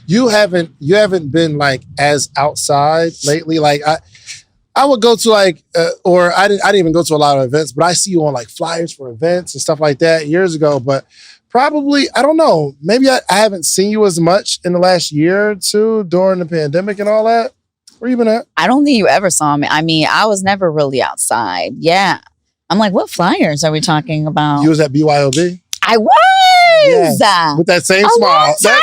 you haven't been like as outside lately. Like I would go to like, or I didn't even go to a lot of events, but I see you on like flyers for events and stuff like that years ago. But probably, I don't know, maybe I haven't seen you as much in the last year or two during the pandemic and all that. Where you been at? I don't think you ever saw me. I mean, I was never really outside. Yeah. I'm like, what flyers are we talking about? You was at BYOB? I was. Yes. With that same smile. That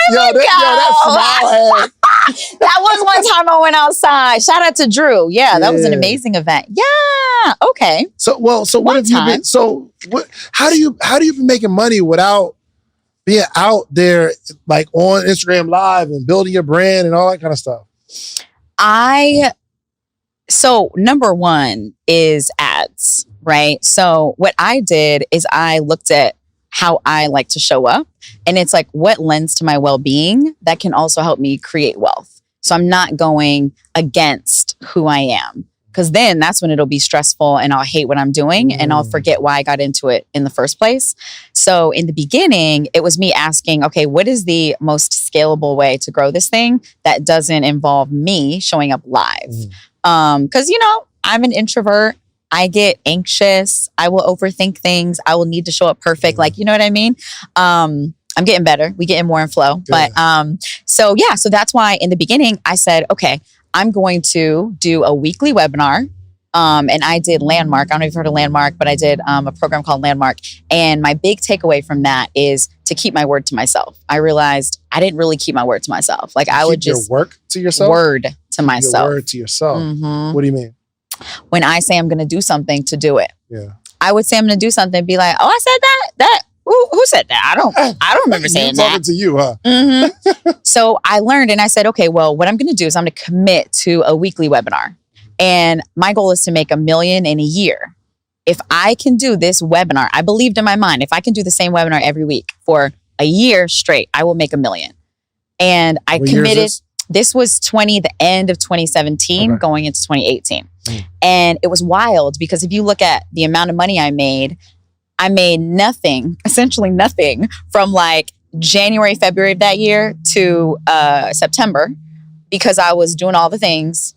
was one time I went outside. Shout out to Drew. Yeah, that was an amazing event. Yeah. Okay. So what have you been? So how do you been making money without being out there like on Instagram Live and building your brand and all that kind of stuff? So number one is ads, right? So what I did is I looked at how I like to show up. And it's like, what lends to my well-being that can also help me create wealth. So I'm not going against who I am, because then that's when it'll be stressful and I'll hate what I'm doing and I'll forget why I got into it in the first place. So in the beginning, it was me asking, okay, what is the most scalable way to grow this thing that doesn't involve me showing up live? Because, I'm an introvert. I get anxious. I will overthink things. I will need to show up perfect. Like, you know what I mean? I'm getting better. We getting more in flow. But so that's why in the beginning I said, okay, I'm going to do a weekly webinar. And I did Landmark. I don't know if you've heard of Landmark, but I did a program called Landmark. And my big takeaway from that is to keep my word to myself. I realized I didn't really keep my word to myself. Like I would just your work to yourself? Word to myself. Your word to yourself. What do you mean? When I say I'm going to do something, to do it. Yeah. I would say I'm going to do something and be like, oh, I said that? Who said that? I don't remember saying that. Talking to you, huh? So I learned and I said, okay, well, what I'm going to do is I'm going to commit to a weekly webinar. And my goal is to make $1 million in a year. If I can do this webinar, I believed in my mind, if I can do the same webinar every week for a year straight, I will make $1 million. And I committed. This was the end of 2017, going into 2018. And it was wild because if you look at the amount of money I made nothing, essentially nothing from like January, February of that year to September, because I was doing all the things.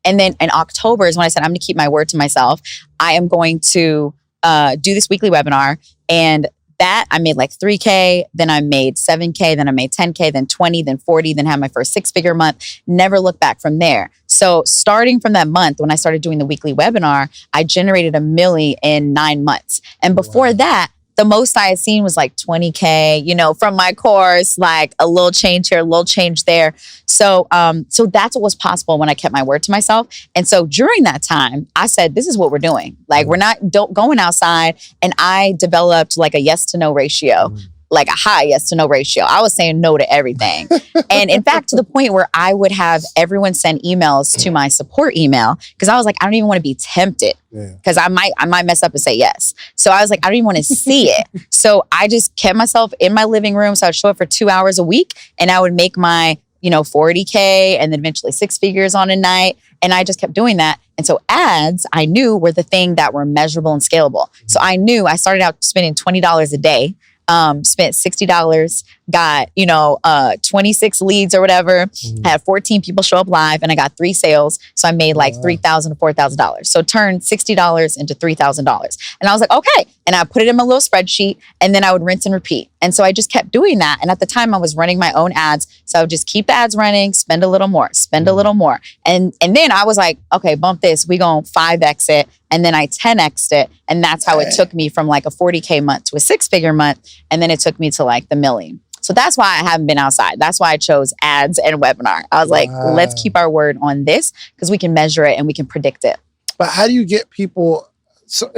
And then in October is when I said, I'm going to keep my word to myself. I am going to do this weekly webinar. And that I made like 3K, then I made 7K, then I made 10K, then 20, then 40, then had my first 6-figure month. Never looked back from there. So starting from that month, when I started doing the weekly webinar, I generated $1 million in 9 months. And before that, the most I had seen was like 20K, from my course, like a little change here, a little change there. So that's what was possible when I kept my word to myself. And so during that time, I said, this is what we're doing. Like we're not going outside. And I developed like a yes to no ratio. Like a high yes to no ratio. I was saying no to everything. And in fact, to the point where I would have everyone send emails to my support email because I was like, I don't even want to be tempted because I might mess up and say yes. So I was like, I don't even want to see it. So I just kept myself in my living room. So I'd show up for 2 hours a week and I would make my, 40K and then eventually 6 figures on a night. And I just kept doing that. And so ads, I knew were the thing that were measurable and scalable. So I knew I started out spending $20 a day. Spent $60, got, 26 leads or whatever, had 14 people show up live and I got 3 sales. So I made like $3,000 to $4,000. So turned $60 into $3,000. And I was like, okay. And I put it in my little spreadsheet and then I would rinse and repeat. And so I just kept doing that. And at the time I was running my own ads. So I would just keep the ads running, spend a little more, a little more. And then I was like, okay, bump this. We gonna 5X it. And then I 10X'd it. And that's how it took me from like a 40K month to a 6-figure month. And then it took me to like the $1 million. So that's why I haven't been outside. That's why I chose ads and webinar. I was like, let's keep our word on this because we can measure it and we can predict it. But how do you get people? So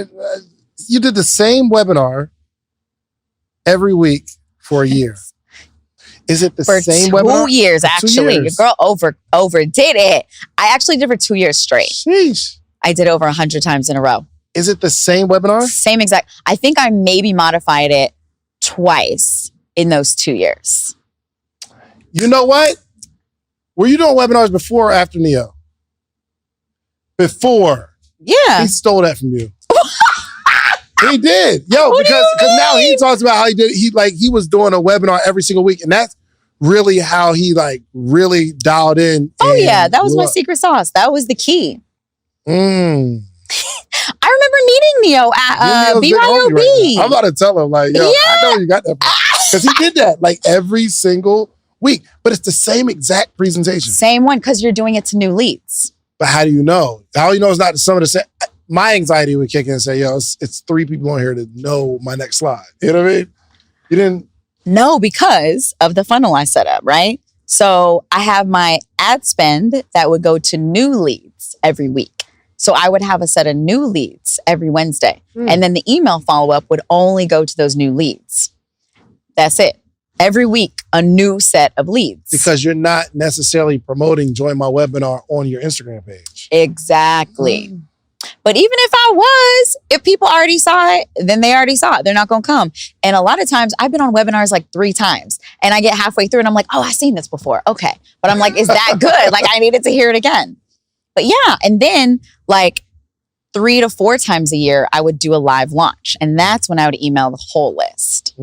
you did the same webinar every week for a year. Is it the same webinar? 2 years, actually. Your girl overdid it. I actually did for 2 years straight. Sheesh. I did over 100 times in a row. Is it the same webinar? Same exact. I think I maybe modified it twice in those 2 years. You know what? Were you doing webinars before or after Neo? Before. Yeah. He stole that from you. He did. Yo, because now he talks about how he did. He was doing a webinar every single week. And that's really how he like really dialed in. Oh yeah, that was my secret sauce. That was the key. I remember meeting Neo at BYOB. Right, I'm about to tell him like, yo, I know you got that because he did that like every single week, but it's the same exact presentation. Same one because you're doing it to new leads. But how do you know? How do you know it's not some of the same? My anxiety would kick in and say, yo, it's 3 people on here to know my next slide. You know what I mean? You didn't? No, because of the funnel I set up, right? So I have my ad spend that would go to new leads every week. So I would have a set of new leads every Wednesday. And then the email follow-up would only go to those new leads. That's it. Every week, a new set of leads. Because you're not necessarily promoting Join My Webinar on your Instagram page. Exactly. But even if I was, if people already saw it, then they already saw it. They're not going to come. And a lot of times I've been on webinars like 3 times and I get halfway through and I'm like, oh, I've seen this before. Okay. But I'm like, is that good? Like I needed to hear it again. But yeah. And then like 3 to 4 times a year, I would do a live launch. And that's when I would email the whole list.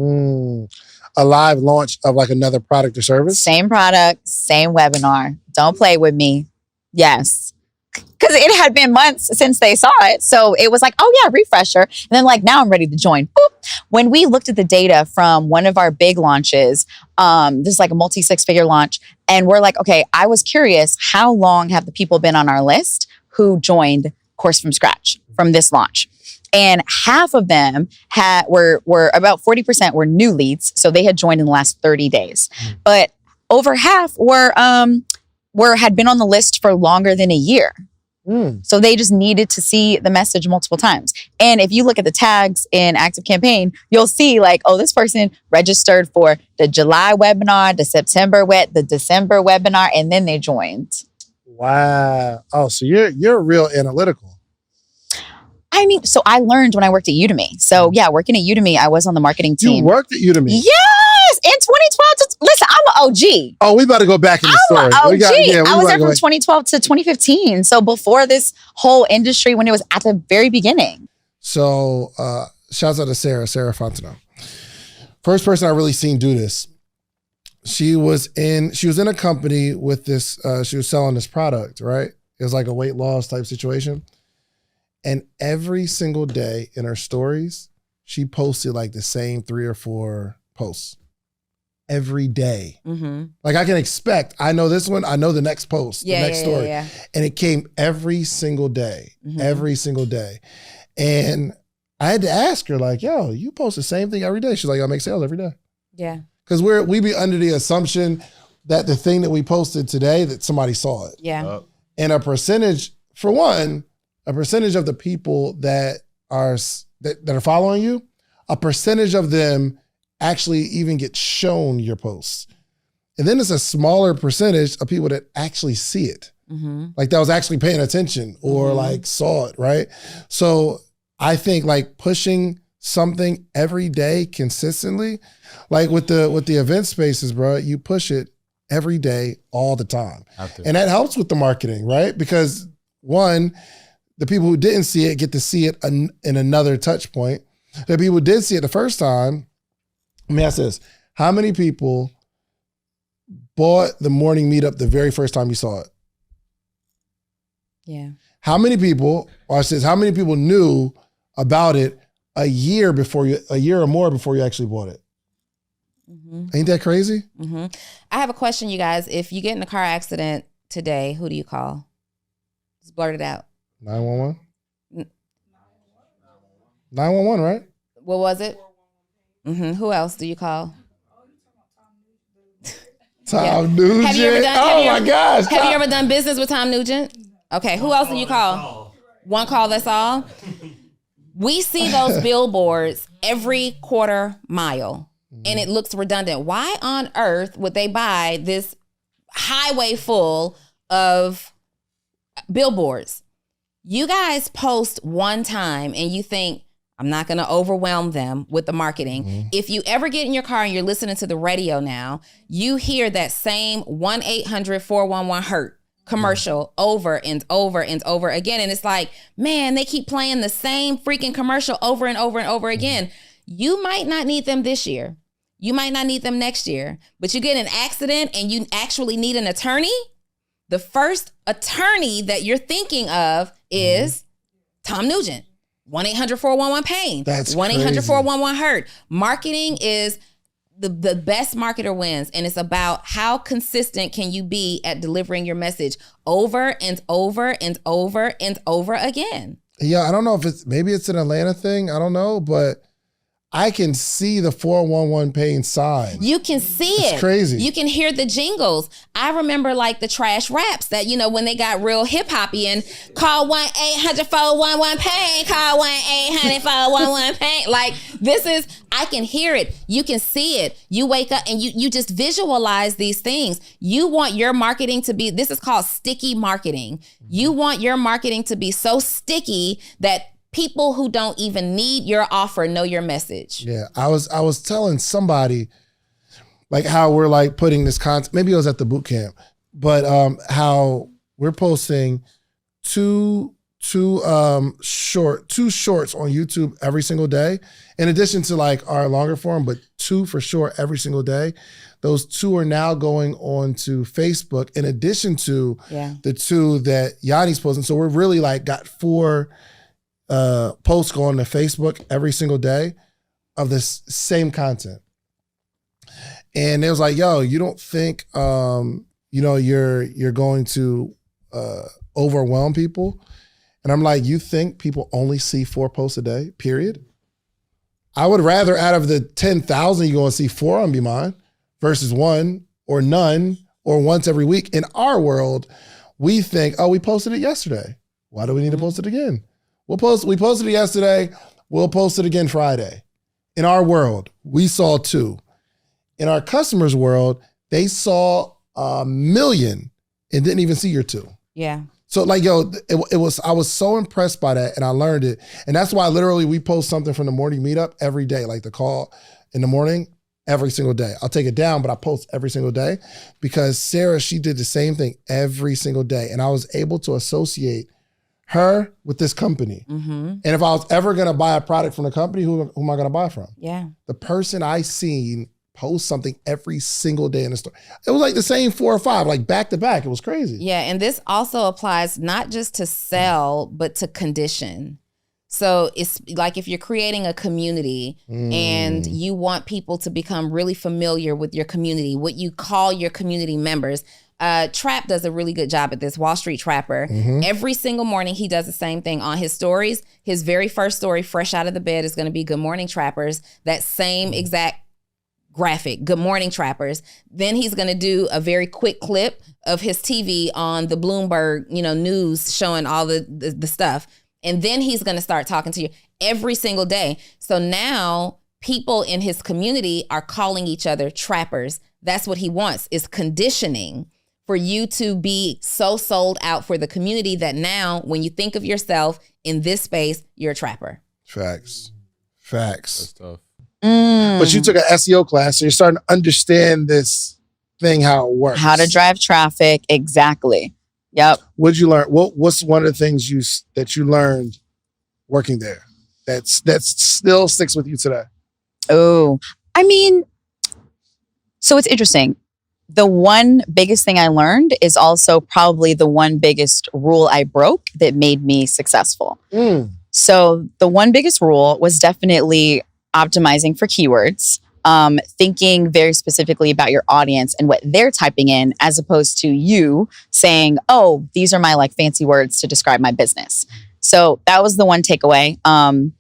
A live launch of like another product or service? Same product, same webinar. Don't play with me. Yes. Because it had been months since they saw it. So it was like, oh yeah, refresher. And then like, now I'm ready to join. Boop. When we looked at the data from one of our big launches, this is like a multi-6-figure launch. And we're like, okay, I was curious, how long have the people been on our list who joined Course from Scratch from this launch? And half of them were about 40% were new leads. So they had joined in the last 30 days. But over half had been on the list for longer than a year. So they just needed to see the message multiple times. And if you look at the tags in Active Campaign, you'll see like, oh, this person registered for the July webinar, the December webinar, and then they joined. Wow. Oh, so you're real analytical. I mean, so I learned when I worked at Udemy. So yeah, working at Udemy, I was on the marketing team. You worked at Udemy? Yes! In 2012. Listen, I'm an OG. Oh, we about to go back in the story. I'm an OG. I was there from 2012 to 2015. So before this whole industry, when it was at the very beginning. So shouts out to Sarah Fontenot. First person I really seen do this. She was in a company with this, she was selling this product, right? It was like a weight loss type situation. And every single day in her stories, she posted like the same 3 or 4 posts every day. Like I can expect, I know this one, I know the next post, the next story. Yeah. And it came every single day, every single day. And I had to ask her like, yo, you post the same thing every day. She's like, I make sales every day. Yeah. Because we be under the assumption that the thing that we posted today, that somebody saw it. Yeah. And a percentage of the people that are following you, a percentage of them actually even get shown your posts. And then it's a smaller percentage of people that actually see it. Like that was actually paying attention or like saw it, right? So I think like pushing something every day consistently, like with the event spaces, bro, you push it every day, all the time. And that helps with the marketing, right? Because one, the people who didn't see it get to see it in another touch point. The people who did see it the first time, let me ask this. How many people bought the morning meetup the very first time you saw it? Yeah. How many people knew about it a year or more before you actually bought it? Ain't that crazy? I have a question, you guys. If you get in a car accident today, who do you call? Just blurt it out. 911? 911, right? What was it? Who else do you call? Tom Nugent. Have you ever done? Oh my gosh! Have you ever done business with Tom Nugent? Okay, who else do you call? One call, that's all? We see those billboards every quarter mile, and it looks redundant. Why on earth would they buy this highway full of billboards? You guys post one time and you think, I'm not going to overwhelm them with the marketing. If you ever get in your car and you're listening to the radio now, you hear that same 1-800-411-HURT commercial over and over and over again. And it's like, man, they keep playing the same freaking commercial over and over and over again. You might not need them this year. You might not need them next year, but you get in an accident and you actually need an attorney. The first attorney that you're thinking of is Tom Nugent. 1-800-411-PAIN. That's 1-800-411-HURT. Marketing is the best marketer wins. And it's about how consistent can you be at delivering your message over and over and over and over again. Yeah, I don't know if maybe it's an Atlanta thing. I don't know, but I can see the 411-PAIN sign. You can see it. It's crazy. You can hear the jingles. I remember like the trash raps that, when they got real hip hoppy and call 1-800-411-PAIN, call 1-800-411-PAIN. Like I can hear it. You can see it. You wake up and you just visualize these things. You want your marketing to be, this is called sticky marketing. You want your marketing to be so sticky that people who don't even need your offer know your message. Yeah, I was telling somebody like how we're like putting this content. Maybe it was at the boot camp, but how we're posting two shorts on YouTube every single day, in addition to like our longer form, but 2 for sure every single day. Those 2 are now going on to Facebook, in addition to the 2 that Yanni's posting. So we're really like got 4 posts going to Facebook every single day of this same content. And it was like, yo, you don't think you're going to overwhelm people? And I'm like, you think people only see 4 posts a day, period? I would rather out of the 10,000 you're going to see 4 on Be Mine versus 1 or none or once every week. In our world, we think, oh, we posted it yesterday. Why do we need to post it again? We posted it yesterday. We'll post it again Friday. In our world, we saw 2. In our customers' world, they saw 1 million and didn't even see your 2. Yeah. So like, yo, I was so impressed by that, and I learned it. And that's why literally we post something from the morning meetup every day, like the call in the morning, every single day. I'll take it down, but I post every single day because Sarah, she did the same thing every single day. And I was able to associate her with this company. Mm-hmm. And if I was ever gonna buy a product from the company, who am I gonna buy from? Yeah. The person I seen post something every single day in the store. It was like the same 4 or 5, like back to back. It was crazy. Yeah, and this also applies not just to sell, but to condition. So it's like if you're creating a community and you want people to become really familiar with your community, what you call your community members. Trap does a really good job at this, Wall Street Trapper. Mm-hmm. Every single morning, he does the same thing on his stories. His very first story, fresh out of the bed, is going to be Good Morning Trappers. That same exact graphic, Good Morning Trappers. Then he's going to do a very quick clip of his TV on the Bloomberg, news showing all the stuff. And then he's going to start talking to you every single day. So now people in his community are calling each other trappers. That's what he wants, is conditioning for you to be so sold out for the community that now when you think of yourself in this space, you're a trapper. Facts. That's tough. But you took an SEO class, so you're starting to understand this thing, how it works. How to drive traffic. Exactly. Yep. What'd you learn? What's one of the things that you learned working there that still sticks with you today? Oh, so it's interesting. The one biggest thing I learned is also probably the one biggest rule I broke that made me successful. So the one biggest rule was definitely optimizing for keywords, thinking very specifically about your audience and what they're typing in, as opposed to you saying, oh, these are my like fancy words to describe my business. So that was the one takeaway. And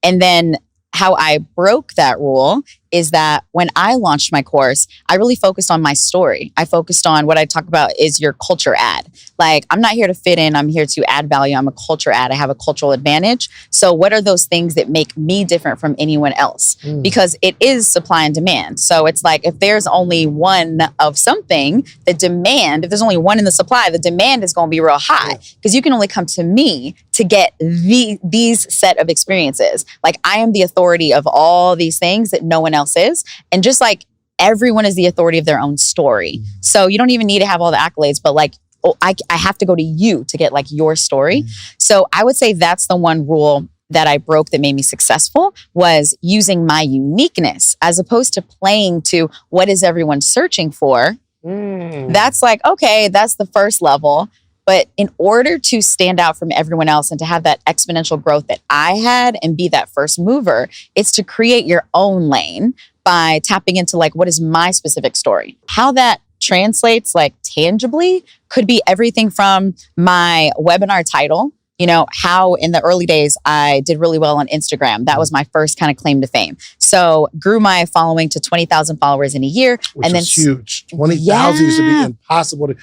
then how I broke that rule is that when I launched my course, I really focused on my story. I focused on what I talk about is your culture ad. Like, I'm not here to fit in. I'm here to add value. I'm a culture ad. I have a cultural advantage. So what are those things that make me different from anyone else? Because it is supply and demand. So it's like, if there's only one of something, if there's only one in the supply, the demand is going to be real high because you can only come to me to get these set of experiences. Like, I am the authority of all these things that no one else is. And just like everyone is the authority of their own story. So you don't even need to have all the accolades, but like, I have to go to you to get like your story. So I would say that's the one rule that I broke that made me successful was using my uniqueness as opposed to playing to what is everyone searching for. That's like, okay, that's the first level. But in order to stand out from everyone else and to have that exponential growth that I had and be that first mover, it's to create your own lane by tapping into like, what is my specific story? How that translates like tangibly could be everything from my webinar title. You know, how in the early days, I did really well on Instagram. That was my first kind of claim to fame. So grew my following to 20,000 followers in a year. Which and then is huge. 20,000 used to be impossible to,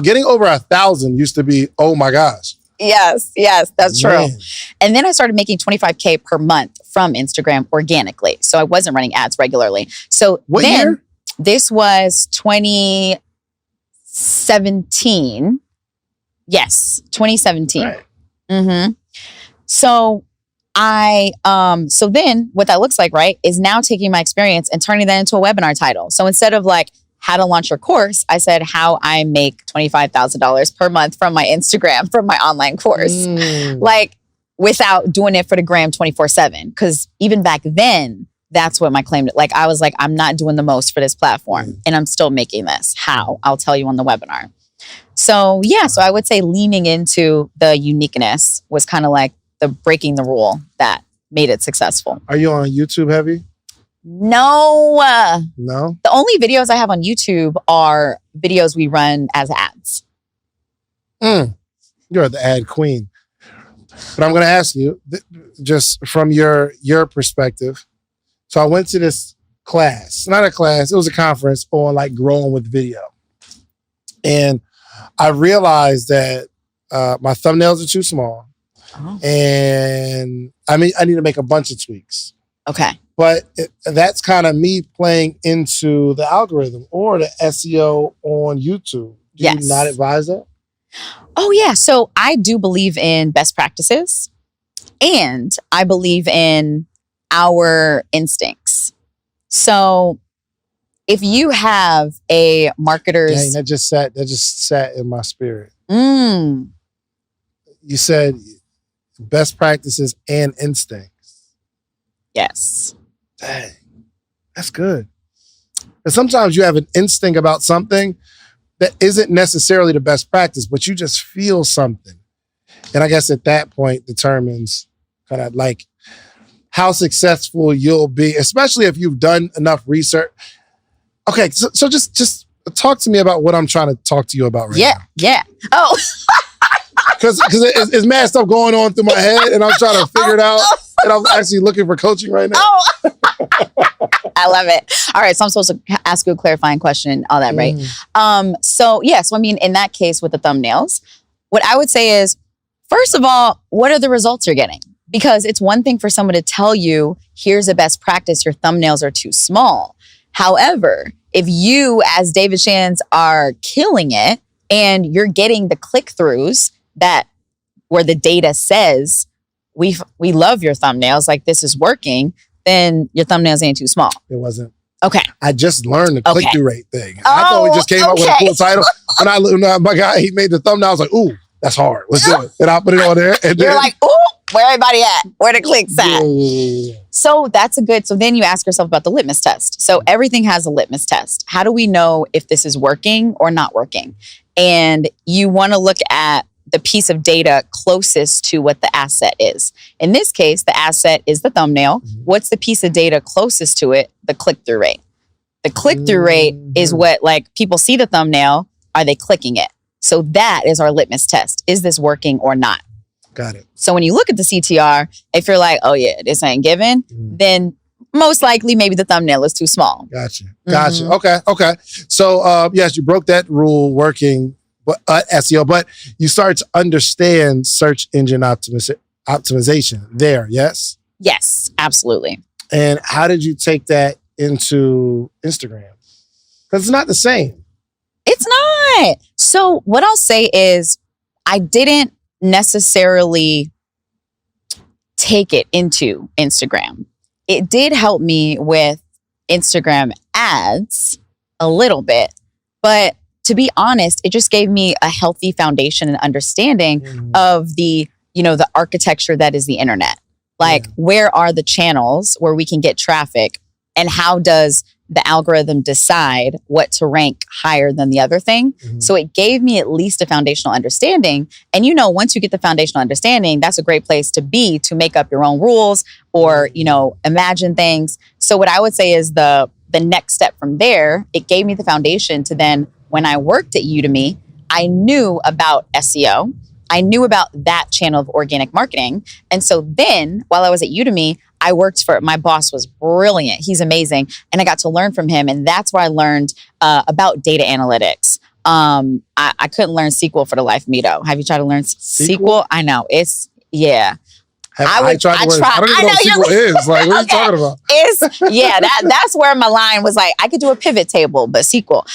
getting over 1,000 used to be, oh my gosh. Yes, that's Man. true. And then I started making 25K per month from Instagram organically. So I wasn't running ads regularly. So What then year? This was 2017. Yes, 2017. Right. So so then what that looks like, right, is now taking my experience and turning that into a webinar title. So instead of like how to launch your course, I said how I make $25,000 per month from my Instagram, from my online course, like without doing it for the gram 24/7. Cause even back then, that's what my claim, like I was like, I'm not doing the most for this platform and I'm still making this. How? I'll tell you on the webinar. So so I would say leaning into the uniqueness was kind of like the breaking the rule that made it successful. Are you on YouTube heavy? No. No? The only videos I have on YouTube are videos we run as ads. You're the ad queen. But I'm going to ask you, just from your perspective. So I went to this class, not a class, it was a conference on like growing with video. And I realized that my thumbnails are too small. And I need to make a bunch of tweaks. Okay. But that's kind of me playing into the algorithm or the SEO on YouTube. Do you not advise that? Oh, yeah. So I do believe in best practices and I believe in our instincts. So if you have a marketer's... Dang, that just sat in my spirit. You said best practices and instincts. Yes. Dang, that's good. And sometimes you have an instinct about something that isn't necessarily the best practice, but you just feel something. And I guess at that point determines kind of like how successful you'll be, especially if you've done enough research. Okay, so just talk to me about what I'm trying to talk to you about right now. Yeah. Oh. Because it's mad stuff going on through my head and I'm trying to figure it out. And I'm actually looking for coaching right now. I love it. All right, so I'm supposed to ask you a clarifying question and all that, right? So I mean, in that case with the thumbnails, what I would say is, first of all, what are the results you're getting? Because it's one thing for someone to tell you, here's a best practice, your thumbnails are too small. However, if you, as David Shands, are killing it and you're getting the click-throughs where the data says, we love your thumbnails, like this is working, then your thumbnails ain't too small. It wasn't. Okay. I just learned the click-through rate thing. I thought we just came up with a cool title. When my guy, he made the thumbnail, I was like, ooh, that's hard. Let's do it. And I put it on there. And you're like, ooh, where everybody at? Where the clicks at? Yeah. So so then you ask yourself about the litmus test. So everything has a litmus test. How do we know if this is working or not working? And you want to look at the piece of data closest to what the asset is. In this case, the asset is the thumbnail. What's the piece of data closest to it? The click-through rate. The click-through rate is what, like, people see the thumbnail, are they clicking it? So that is our litmus test. Is this working or not? Got it. So when you look at the CTR, if you're like, oh yeah, this ain't given, then most likely maybe the thumbnail is too small. Gotcha. Okay. So yes, you broke that rule working SEO, but you start to understand search engine optimization there, yes? Yes, absolutely. And how did you take that into Instagram? Because it's not the same. It's not. So what I'll say is I didn't necessarily take it into Instagram. It did help me with Instagram ads a little bit, but to be honest, it just gave me a healthy foundation and understanding of the architecture that is the internet. Like, where are the channels where we can get traffic? And how does the algorithm decide what to rank higher than the other thing? So it gave me at least a foundational understanding. And once you get the foundational understanding, that's a great place to be, to make up your own rules or, imagine things. So what I would say is the next step from there, it gave me the foundation to then, when I worked at Udemy, I knew about SEO. I knew about that channel of organic marketing. And so then while I was at Udemy, I worked for, my boss was brilliant. He's amazing. And I got to learn from him. And that's where I learned about data analytics. I couldn't learn SQL for the life of me though. Have you tried to learn SQL? I know. It's, yeah. I tried to learn. I don't even know what SQL is. Like, what are you talking about? That's where my line was like, I could do a pivot table, but SQL.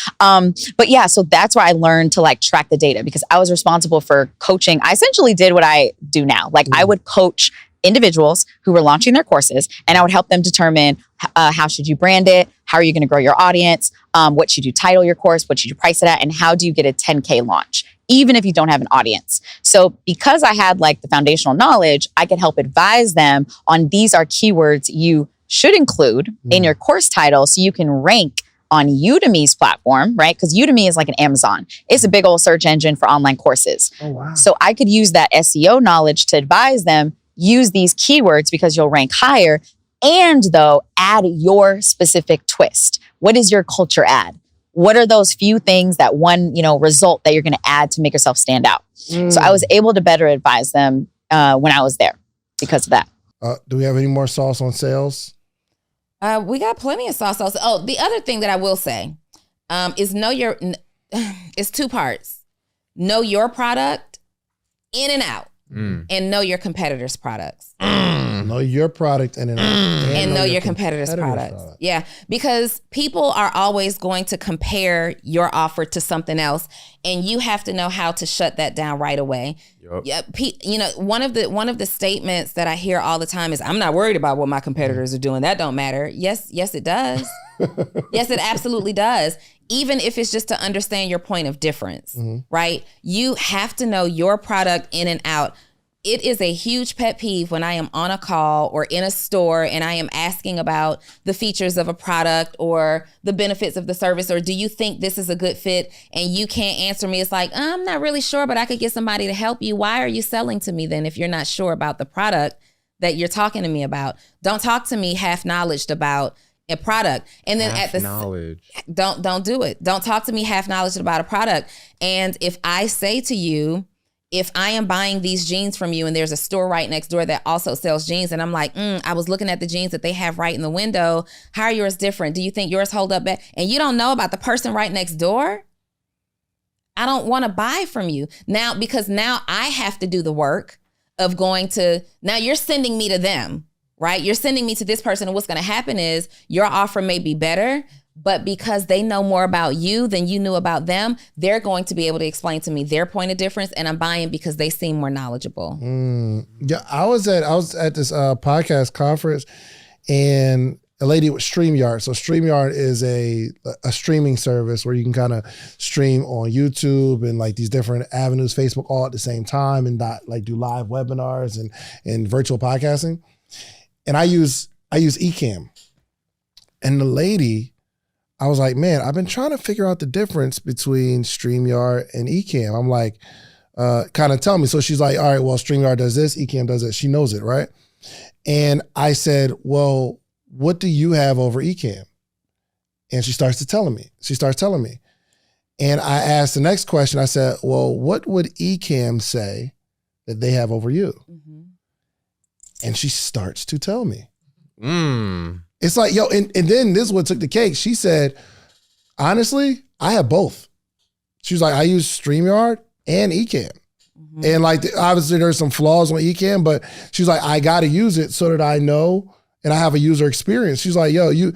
But yeah, so that's where I learned to like track the data because I was responsible for coaching. I essentially did what I do now. Like I would coach individuals who were launching their courses and I would help them determine how should you brand it? How are you going to grow your audience? What should you title your course? What should you price it at? And how do you get a 10K launch? Even if you don't have an audience. So because I had like the foundational knowledge, I could help advise them on these are keywords you should include in your course title so you can rank on Udemy's platform, right? Because Udemy is like an Amazon. It's a big old search engine for online courses. Oh, wow. So I could use that SEO knowledge to advise them, use these keywords because you'll rank higher, and though add your specific twist. What is your culture add? What are those few things that one, result that you're going to add to make yourself stand out? So I was able to better advise them when I was there because of that. Do we have any more sauce on sales? We got plenty of sauce. Oh, the other thing that I will say is it's two parts. Know your product in and out and know your competitors' products. Know your product in and out. And know your competitors' products. Yeah, because people are always going to compare your offer to something else, and you have to know how to shut that down right away. Yep. Yeah, one of the statements that I hear all the time is, "I'm not worried about what my competitors are doing. That don't matter." Yes, it does. Yes, it absolutely does. Even if it's just to understand your point of difference, right? You have to know your product in and out. It is a huge pet peeve when I am on a call or in a store and I am asking about the features of a product or the benefits of the service, or do you think this is a good fit? And you can't answer me. It's like, I'm not really sure, but I could get somebody to help you. Why are you selling to me then if you're not sure about the product that you're talking to me about? Don't talk to me half-knowledged about a product. And then don't do it. Don't talk to me half-knowledged about a product. And if I say to you, if I am buying these jeans from you and there's a store right next door that also sells jeans and I'm like, I was looking at the jeans that they have right in the window. How are yours different? Do you think yours hold up better? And you don't know about the person right next door? I don't want to buy from you. Now, because now I have to do the work of now you're sending me to them, right? You're sending me to this person, and what's going to happen is your offer may be better, but because they know more about you than you knew about them, they're going to be able to explain to me their point of difference, and I'm buying because they seem more knowledgeable. Yeah, I was at this podcast conference, and a lady with StreamYard. So StreamYard is a streaming service where you can kind of stream on YouTube and like these different avenues, Facebook, all at the same time, and like do live webinars and virtual podcasting. And I use Ecamm. And the lady, I was like, man, I've been trying to figure out the difference between StreamYard and Ecamm. I'm like, kind of tell me. So she's like, all right, well, StreamYard does this, Ecamm does it. She knows it, right? And I said, well, what do you have over Ecamm? And she starts telling me. And I asked the next question. I said, well, what would Ecamm say that they have over you? And she starts to tell me. It's like, yo, and then this is what took the cake. She said, honestly, I have both. She was like, I use StreamYard and Ecamm. And like, obviously there's some flaws on Ecamm, but she's like, I got to use it so that I know and I have a user experience. She's like, yo, you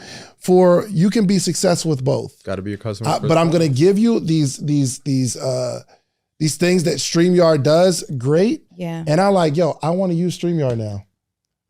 can be successful with both. Got to be your customer. But I'm going to give you these things that StreamYard does great. Yeah. And I'm like, yo, I want to use StreamYard now.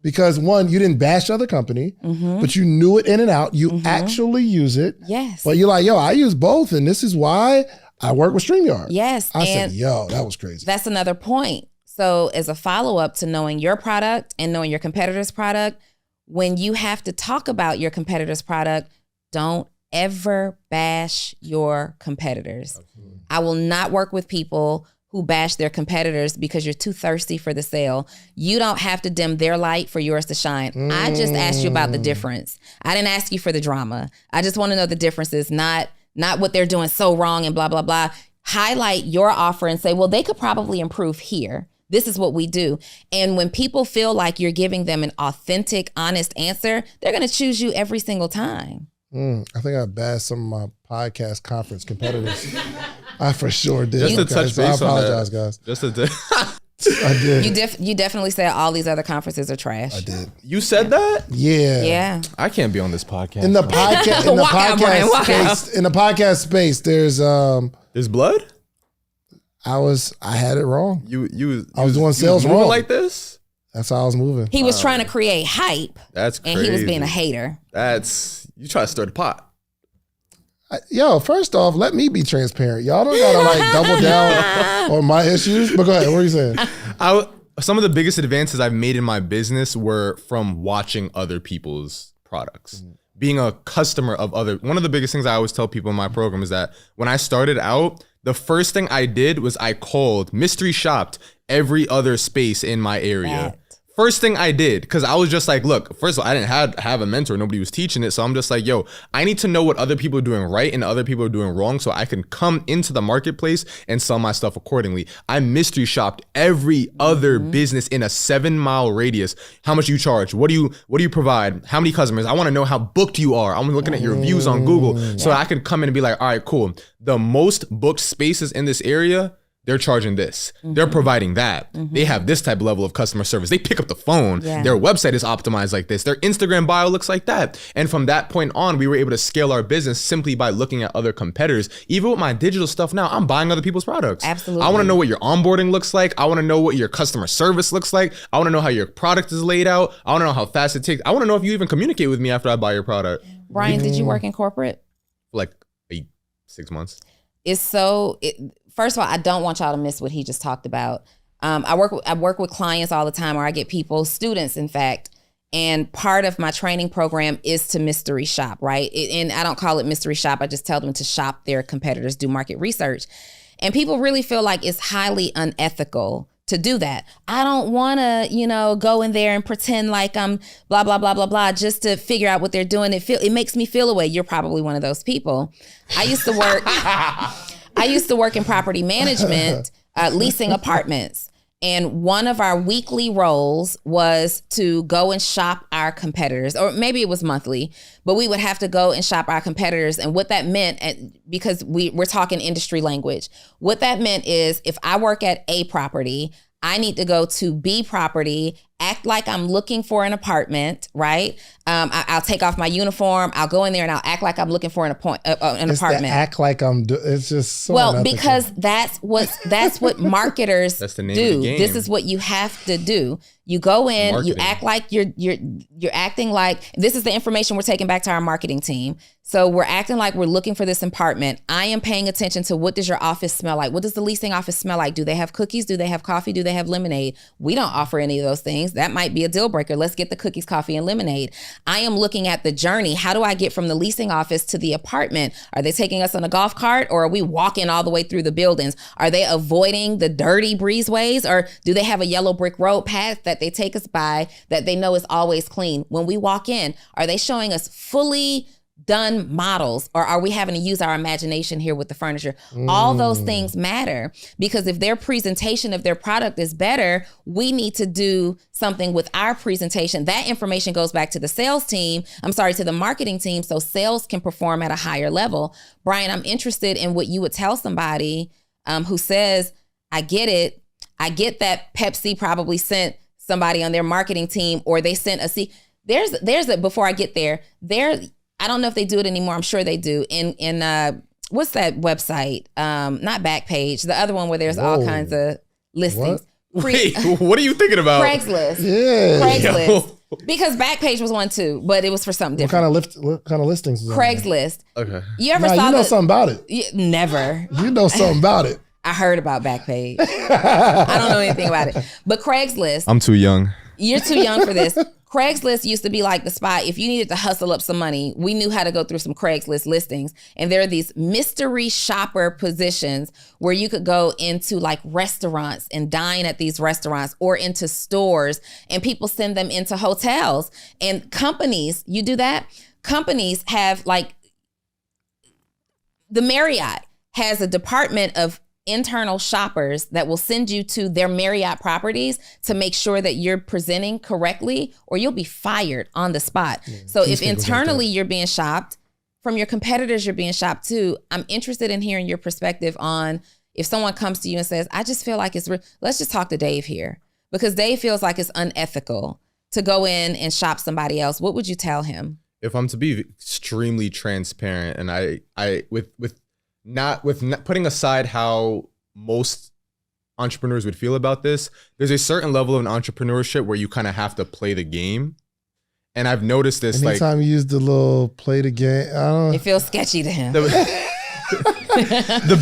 Because one, you didn't bash the other company, but you knew it in and out. You actually use it. Yes. But you're like, yo, I use both, and this is why I work with StreamYard. Yes. I said, yo, that was crazy. That's another point. So as a follow-up to knowing your product and knowing your competitor's product, when you have to talk about your competitor's product, don't ever bash your competitors. Absolutely. I will not work with people who bash their competitors because you're too thirsty for the sale. You don't have to dim their light for yours to shine. I just asked you about the difference. I didn't ask you for the drama. I just want to know the differences, not what they're doing so wrong and blah, blah, blah. Highlight your offer and say, well, they could probably improve here. This is what we do. And when people feel like you're giving them an authentic, honest answer, they're going to choose you every single time. I think I bashed some of my podcast conference competitors. I for sure did. Just to touch base on that. I apologize, guys. Just to I did. You definitely said all these other conferences are trash. I did. You said that? Yeah. Yeah. I can't be on this podcast. In the podcast, in the podcast space, there's blood? I had it wrong. I was doing sales moving wrong. like this? That's how I was moving. He was trying to create hype. That's crazy. And he was being a hater. You try to stir the pot. Yo, first off, let me be transparent. Y'all don't gotta like double down on my issues. But go ahead, what are you saying? Some of the biggest advances I've made in my business were from watching other people's products. Being a customer of one of the biggest things I always tell people in my program is that when I started out, the first thing I did was I mystery shopped every other space in my area. First thing I did, because I was just like, look, first of all, I didn't have a mentor. Nobody was teaching it. So I'm just like, yo, I need to know what other people are doing right and other people are doing wrong so I can come into the marketplace and sell my stuff accordingly. I mystery shopped every other business in a 7-mile radius. How much you charge? What do you provide? How many customers? I want to know how booked you are. I'm looking at your reviews on Google so I can come in and be like, all right, cool. The most booked spaces in this area, they're charging this. They're providing that. They have this type of level of customer service. They pick up the phone. Yeah. Their website is optimized like this. Their Instagram bio looks like that. And from that point on, we were able to scale our business simply by looking at other competitors. Even with my digital stuff now, I'm buying other people's products. Absolutely. I want to know what your onboarding looks like. I want to know what your customer service looks like. I want to know how your product is laid out. I want to know how fast it takes. I want to know if you even communicate with me after I buy your product. Brian, did you work in corporate? Like 6 months. First of all, I don't want y'all to miss what he just talked about. I work with clients all the time, or I get students, in fact, and part of my training program is to mystery shop, right? And I don't call it mystery shop. I just tell them to shop their competitors, do market research. And people really feel like it's highly unethical to do that. I don't want to, go in there and pretend like I'm blah, blah, blah, blah, blah, just to figure out what they're doing. It makes me feel away. You're probably one of those people. I used to work in property management, leasing apartments. And one of our weekly roles was to go and shop our competitors, or maybe it was monthly, but we would have to go and shop our competitors. And what that meant, because we're talking industry language, what that meant is if I work at A property, I need to go to B property, act like I'm looking for an apartment, right? I'll take off my uniform. I'll go in there and I'll act like I'm looking for an apartment. Act like it's just so unethical. Because that's what marketers that's the name do. of the game. This is what you have to do. You go in, Marketing. you act like you're acting like this is the information we're taking back to our marketing team. So we're acting like we're looking for this apartment. I am paying attention to what does your office smell like? What does the leasing office smell like? Do they have cookies? Do they have coffee? Do they have lemonade? We don't offer any of those things. That might be a deal breaker. Let's get the cookies, coffee, and lemonade. I am looking at the journey. How do I get from the leasing office to the apartment? Are they taking us on a golf cart, or are we walking all the way through the buildings? Are they avoiding the dirty breezeways, or do they have a yellow brick road path that they take us by that they know is always clean? When we walk in, are they showing us fully done models, or are we having to use our imagination here with the furniture? All those things matter, because if their presentation of their product is better, we need to do something with our presentation. That information goes back to the to the marketing team, so sales can perform at a higher level. Brian, I'm interested in what you would tell somebody who says, I get it. I get that Pepsi probably sent somebody on their marketing team, or they sent before I get there, I don't know if they do it anymore. I'm sure they do. In what's that website? Not Backpage. The other one where there's all kinds of listings. Wait, what are you thinking about? Craigslist. Yeah. Craigslist. Because Backpage was one too, but it was for something different. What kind of listings? Craigslist. Okay. You ever you know something about it. Never. You know something about it. I heard about Backpage. I don't know anything about it. But Craigslist. I'm too young. You're too young for this. Craigslist used to be like the spot. If you needed to hustle up some money, we knew how to go through some Craigslist listings. And there are these mystery shopper positions where you could go into like restaurants and dine at these restaurants or into stores, and people send them into hotels. And companies, you do that? Companies have like, the Marriott has a department of internal shoppers that will send you to their Marriott properties to make sure that you're presenting correctly, or you'll be fired on the spot. Yeah, so if internally you're being shopped, from your competitors you're being shopped too, I'm interested in hearing your perspective on if someone comes to you and says, I just feel like let's just talk to Dave here, because Dave feels like it's unethical to go in and shop somebody else. What would you tell him? If I'm to be extremely transparent, and I not putting aside how most entrepreneurs would feel about this, there's a certain level of an entrepreneurship where you kind of have to play the game. And I've noticed this. Anytime you use the little play the game, I don't know. It feels sketchy to him. The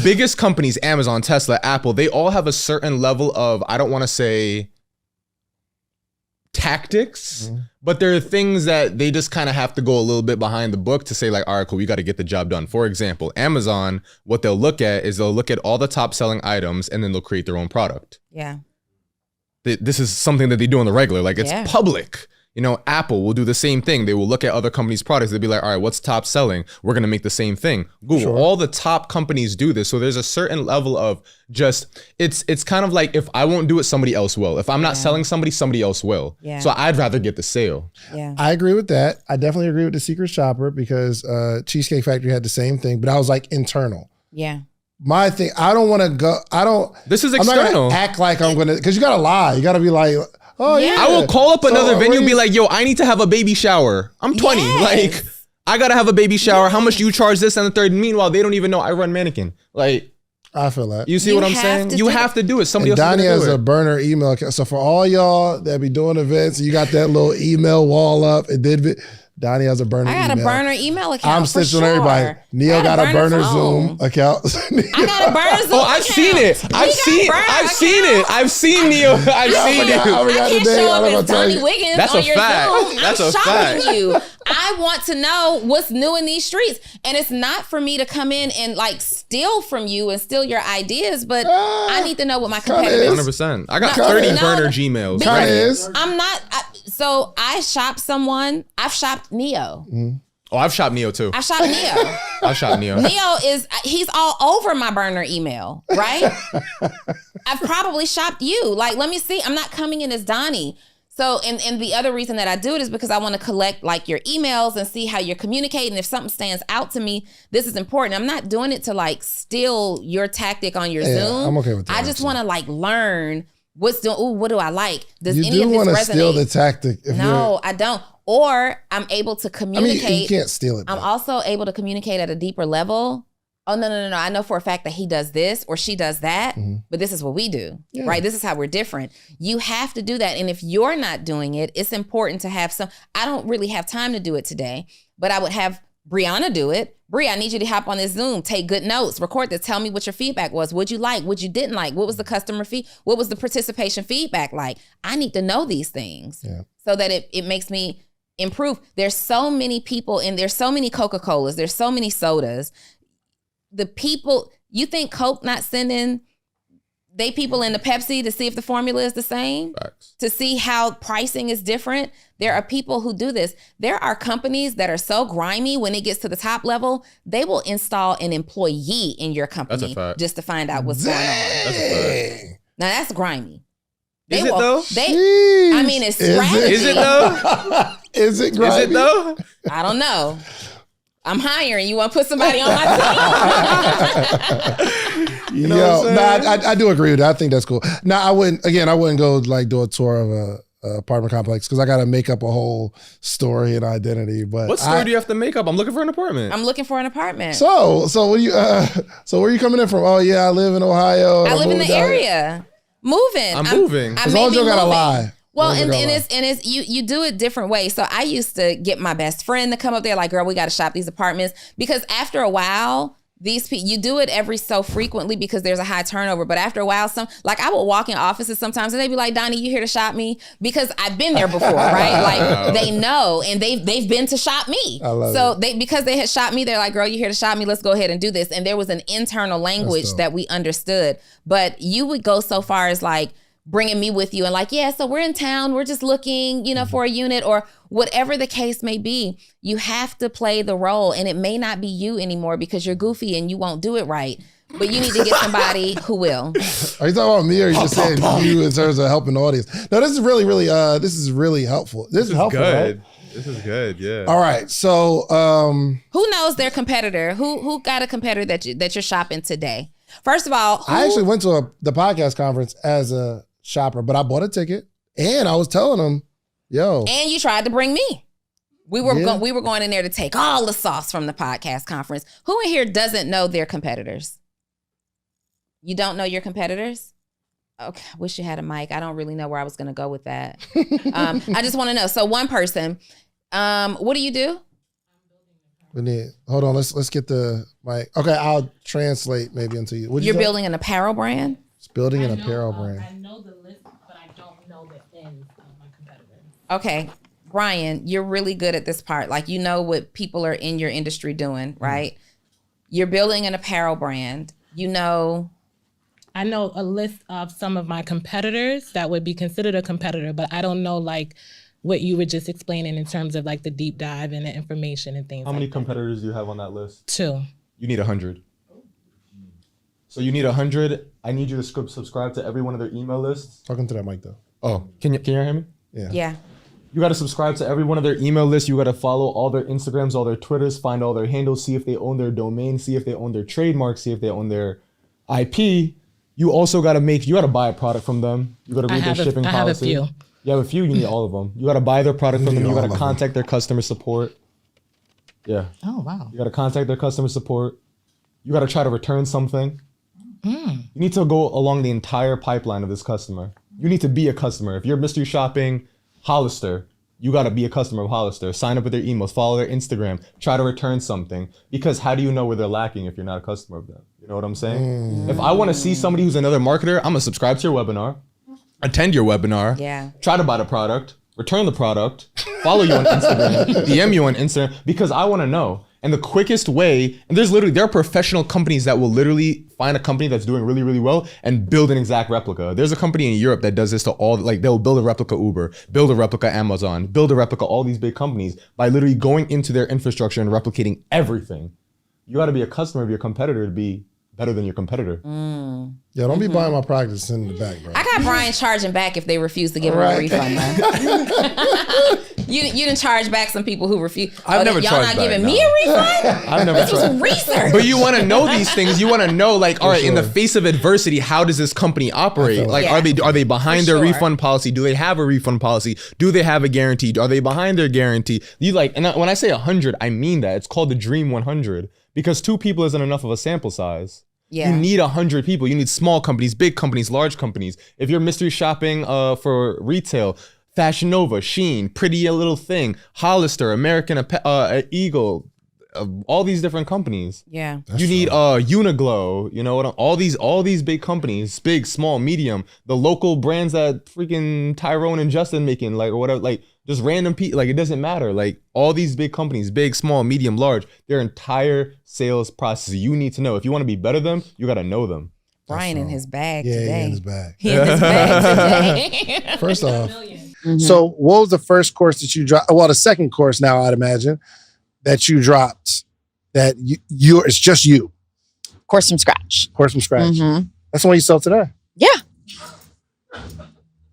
biggest companies, Amazon, Tesla, Apple, they all have a certain level of, I don't want to say tactics, but there are things that they just kind of have to go a little bit behind the book to say like, all right, cool, we got to get the job done. For example, Amazon, what they'll look at is they'll look at all the top selling items and then they'll create their own product. Yeah. This is something that they do on the regular, like it's public. You know, Apple will do the same thing. They will look at other companies' products. They'll be like, all right, what's top selling? We're going to make the same thing. Google, all the top companies do this. So there's a certain level of just, it's kind of like, if I won't do it, somebody else will. If I'm not selling somebody else will. Yeah. So I'd rather get the sale. Yeah. I agree with that. I definitely agree with the secret shopper, because Cheesecake Factory had the same thing, but I was like internal. Yeah. My thing, I don't want to go, This is I'm external. not going to act like I'm going to, because you got to lie. You got to be like, oh yeah. I will call up another venue and be like, yo, I need to have a baby shower. I'm 20. Like, I got to have a baby shower. How much do you charge this and the third? Meanwhile, they don't even know I run mannequin. Like, I feel that. You see what I'm saying? You have to do it. Somebody else Donnie has a burner email account. So for all y'all that be doing events, you got that little email wall up. Donnie has a burner email. I got a burner email account. I'm stitching on everybody. Neil got a burner Zoom account. I got a burner Zoom account. I've seen it. I've seen it. I've seen Neil. I've seen it. I can't show up as Donnie Wiggins That's on a your fact. Zoom. That's I'm a shocking fact. you. I want to know what's new in these streets. And it's not for me to come in and like steal from you and steal your ideas, but I need to know what my competitors. 100%. I got 30 burner Gmails. Kind of is. I'm not. So I shop someone. I've shopped Neo. Oh, I've shopped Neo too. I shopped Neo. I've shopped Neo. He's all over my burner email, right? I've probably shopped you. Like, let me see. I'm not coming in as Donnie. So, and the other reason that I do it is because I want to collect like your emails and see how you're communicating. If something stands out to me, this is important. I'm not doing it to like steal your tactic on your Zoom. I'm okay with that. I just want to like learn what's doing. Ooh, what do I like? Does you any of do this want to resonate? steal the tactic. No, I don't. Or I'm able to communicate. I mean, you can't steal it. I'm also able to communicate at a deeper level. Oh, no. I know for a fact that he does this or she does that, but this is what we do, right? This is how we're different. You have to do that. And if you're not doing it, it's important to have I don't really have time to do it today, but I would have Brianna do it. Bri, I need you to hop on this Zoom, take good notes, record this, tell me what your feedback was. What'd you like? What you didn't like? What was the customer what was the participation feedback like? I need to know these things so that it makes me improve. There's so many people and there's so many Coca-Colas, there's so many sodas. The people, you think Coke not sending people into Pepsi to see if the formula is the same? Facts. To see how pricing is different? There are people who do this. There are companies that are so grimy when it gets to the top level, they will install an employee in your company just to find out what's going on. That's a fact. Now that's grimy. Is it though? I mean, it's strategy. Is it though? Is it grimy? Is it though? I don't know. I'm hiring. You want to put somebody on my team? You know I do agree with that. I think that's cool. Now, I wouldn't go like do a tour of a apartment complex because I got to make up a whole story and identity. But what story do you have to make up? I'm looking for an apartment. I'm looking for an apartment. So where you coming in from? Oh yeah, I live in Ohio. I live in the area. Moving. I'm moving. As long as you don't gotta lie. Well, and it's you do it different ways. So I used to get my best friend to come up there like, girl, we got to shop these apartments because after a while, these people, you do it every so frequently because there's a high turnover. But after a while, I would walk in offices sometimes and they'd be like, Donnie, you here to shop me? Because I've been there before, right? Like they know, and they've been to shop me. So because they had shopped me, they're like, girl, you here to shop me? Let's go ahead and do this. And there was an internal language that we understood. But you would go so far as like bringing me with you and like, yeah, so we're in town. We're just looking, for a unit or whatever the case may be. You have to play the role, and it may not be you anymore because you're goofy and you won't do it right. But you need to get somebody who will. Are you talking about me, or are you just saying you in terms of helping the audience? No, this is really, really, this is really helpful. This is helpful, good. Right? This is good. Yeah. All right. So, who knows their competitor? Who got a competitor that you're shopping today? First of all, I actually went to the podcast conference as a shopper, but I bought a ticket and I was telling them, yo. And you tried to bring me. We were going in there to take all the sauce from the podcast conference. Who in here doesn't know their competitors? You don't know your competitors? Okay, I wish you had a mic. I don't really know where I was going to go with that. I just want to know. So one person, what do you do? Hold on. Let's get the mic. Okay, I'll translate maybe into you. You're building an apparel brand? It's building an apparel brand. I know the list, but I don't know the ends of my competitors. Okay. Brian, you're really good at this part. Like, you know what people are in your industry doing, right? Mm-hmm. You're building an apparel brand. I know a list of some of my competitors that would be considered a competitor, but I don't know like what you were just explaining in terms of like the deep dive and the information and things. How many competitors do you have on that list? 2. You need 100. So you need 100. I need you to subscribe to every one of their email lists. Talking to that mic though. Oh, can you hear me? Yeah. You got to subscribe to every one of their email lists. You got to follow all their Instagrams, all their Twitters, find all their handles, see if they own their domain, see if they own their trademark, see if they own their IP. You also got to buy a product from them. You got to read their shipping policy. I have a few. You have a few, you need all of them. You got to buy their product from them. You got to contact their customer support. Yeah. Oh, wow. You got to contact their customer support. You got to try to return something. You need to go along the entire pipeline of this customer. You need to be a customer. If you're mystery shopping Hollister, you got to be a customer of Hollister. Sign up with their emails, follow their Instagram, try to return something. Because how do you know where they're lacking if you're not a customer of them? You know what I'm saying? If I want to see somebody who's another marketer, I'm going to subscribe to your webinar, attend your webinar, try to buy the product, return the product, follow you on Instagram, DM you on Instagram, because I want to know. And the quickest way, and there are professional companies that will literally find a company that's doing really, really well and build an exact replica. There's a company in Europe that does this to all, like they'll build a replica Uber, build a replica Amazon, build a replica all these big companies by literally going into their infrastructure and replicating everything. You got to be a customer of your competitor to be better than your competitor. Yeah, don't be buying my products in the back, bro. I got Brian charging back if they refuse to give him a refund, man. You didn't charge back some people who refuse. I've never y'all charged not back, giving no. me a refund? I've never This was research. But you want to know these things. You want to know, like, all right, in the face of adversity, how does this company operate? Like, are they behind their refund policy? Do they have a refund policy? Do they have a guarantee? Are they behind their guarantee? And when I say 100, I mean that. It's called the Dream 100 because 2 people isn't enough of a sample size. Yeah. You need 100 people. You need small companies, big companies, large companies. If you're mystery shopping for retail, Fashion Nova, Shein, Pretty Little Thing, Hollister, American Eagle, all these different companies. Yeah. You need Uniglow, you know what? All these big companies, big, small, medium, the local brands that freaking Tyrone and Justin making, like, or whatever, like just random people, like it doesn't matter. Like all these big companies, big, small, medium, large, their entire sales process. You need to know. If you want to be better than them, you got to know them. Brian in his bag today. Yeah, in his bag. He in his bag today. First off, so what was the first course that you dropped? Well, the second course now, I'd imagine, that you dropped that it's just you. Course from scratch. Course from scratch. That's the one you sell today. Yeah.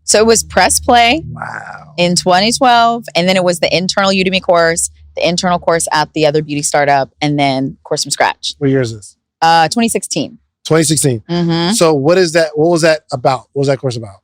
So it was press play in 2012. And then it was the internal Udemy course, the internal course at the other beauty startup, and then course from scratch. What year is this? 2016. 2016. So what is that? What was that about? What was that course about?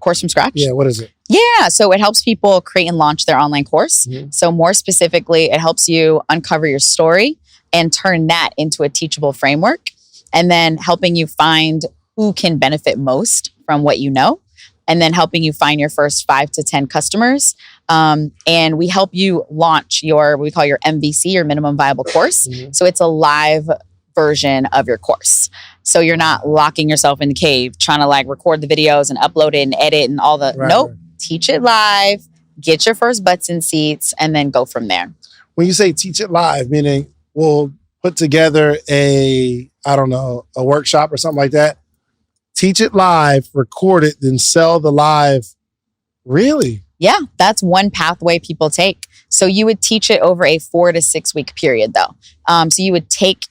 Course from scratch? Yeah, what is it? Yeah, so it helps people create and launch their online course. So more specifically, it helps you uncover your story and turn that into a teachable framework, and then helping you find who can benefit most from what you know, and then helping you find your first 5 to 10 customers. And we help you launch what we call your MVC, your minimum viable course. So it's a live version of your course. So you're not locking yourself in the cave trying to like record the videos and upload it and edit and all the, nope, teach it live, get your first butts in seats, and then go from there. When you say teach it live, meaning we'll put together a workshop or something like that, teach it live, record it, then sell the live. Really? Yeah, that's one pathway people take. So you would teach it over a 4 to 6 week period though. So you would take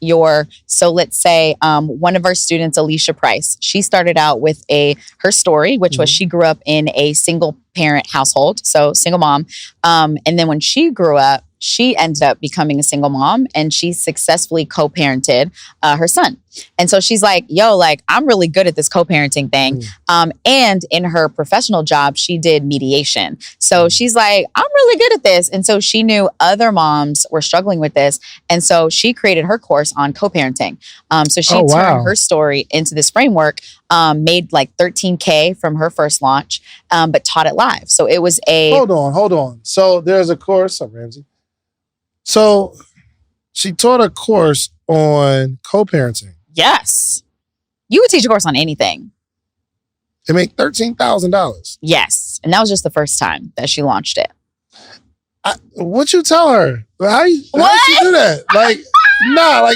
so let's say one of our students, Alicia Price, she started out with her story, which was she grew up in a single parent household, so single mom. And then when she grew up, she ended up becoming a single mom and she successfully co-parented her son. And so she's like, I'm really good at this co-parenting thing. And in her professional job, she did mediation. So she's like, I'm really good at this. And so she knew other moms were struggling with this. And so she created her course on co-parenting. So she turned her story into this framework, made like $13K from her first launch, but taught it live. So it was Hold on. So there's a course, Ramsey. So she taught a course on co-parenting. Yes. You would teach a course on anything. It made $13,000. Yes. And that was just the first time that she launched it. What you tell her? How you do that? Like,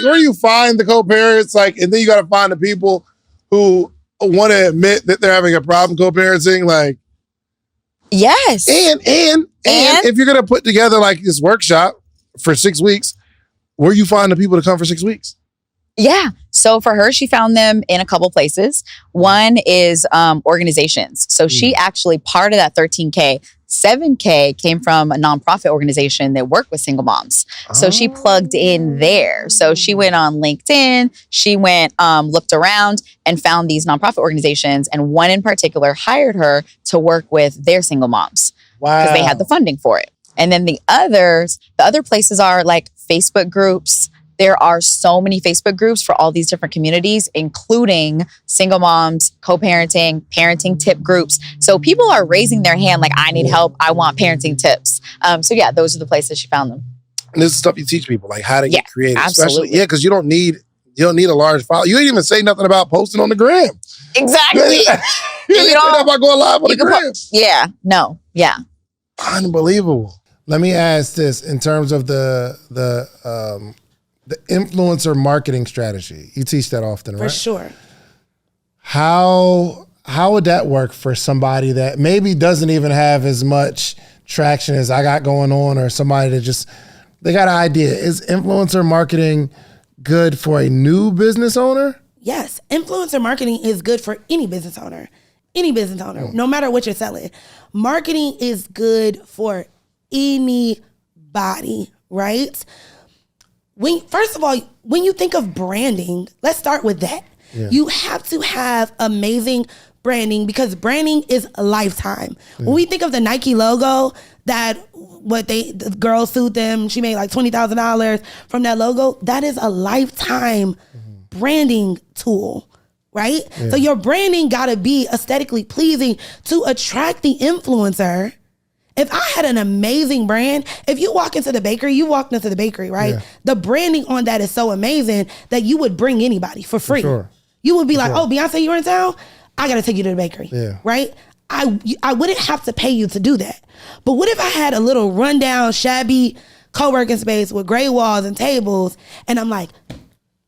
where do you find the co-parents? Like, and then you got to find the people who want to admit that they're having a problem co-parenting. Like, yes. And if you're going to put together like this workshop for 6 weeks, where you find the people to come for 6 weeks? Yeah. So for her, she found them in a couple places. One is organizations. So she actually, part of that 13K, 7K came from a nonprofit organization that worked with single moms. So she plugged in there. So she went on LinkedIn, she went, looked around and found these nonprofit organizations. And one in particular hired her to work with their single moms. Wow. Because they had the funding for it. And then the other places are like Facebook groups. There are so many Facebook groups for all these different communities, including single moms, co-parenting, parenting tip groups. So people are raising their hand like, I need help. I want parenting tips. So yeah, those are the places she found them. And this is stuff you teach people, like how to get creative. Absolutely. Especially, because you don't need a large file. You didn't even say nothing about posting on the gram. Exactly. You didn't say nothing about going live on the gram. Yeah. Unbelievable. Let me ask this in terms of the influencer marketing strategy. You teach that often, right? For sure. How would that work for somebody that maybe doesn't even have as much traction as I got going on, or somebody that they got an idea? Is influencer marketing good for a new business owner? Yes. Influencer marketing is good for any business owner. No matter what you're selling. Marketing is good for anybody, right? First of all, when you think of branding, let's start with that. Yeah. You have to have amazing branding because branding is a lifetime. Yeah. When we think of the Nike logo, the girl sued them, she made like $20,000 from that logo. That is a lifetime branding tool, right? Yeah. So your branding gotta be aesthetically pleasing to attract the influencer. If I had an amazing brand, if you walk into the bakery, you walked into the bakery, right? Yeah. The branding on that is so amazing that you would bring anybody for free. For sure. You would be like, oh, Beyonce, you're in town? I got to take you to the bakery, right? I wouldn't have to pay you to do that. But what if I had a little rundown, shabby co-working space with gray walls and tables, and I'm like,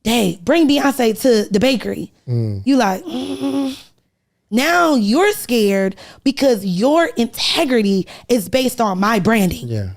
dang, bring Beyonce to the bakery. You like, Now you're scared because your integrity is based on my branding. Yeah.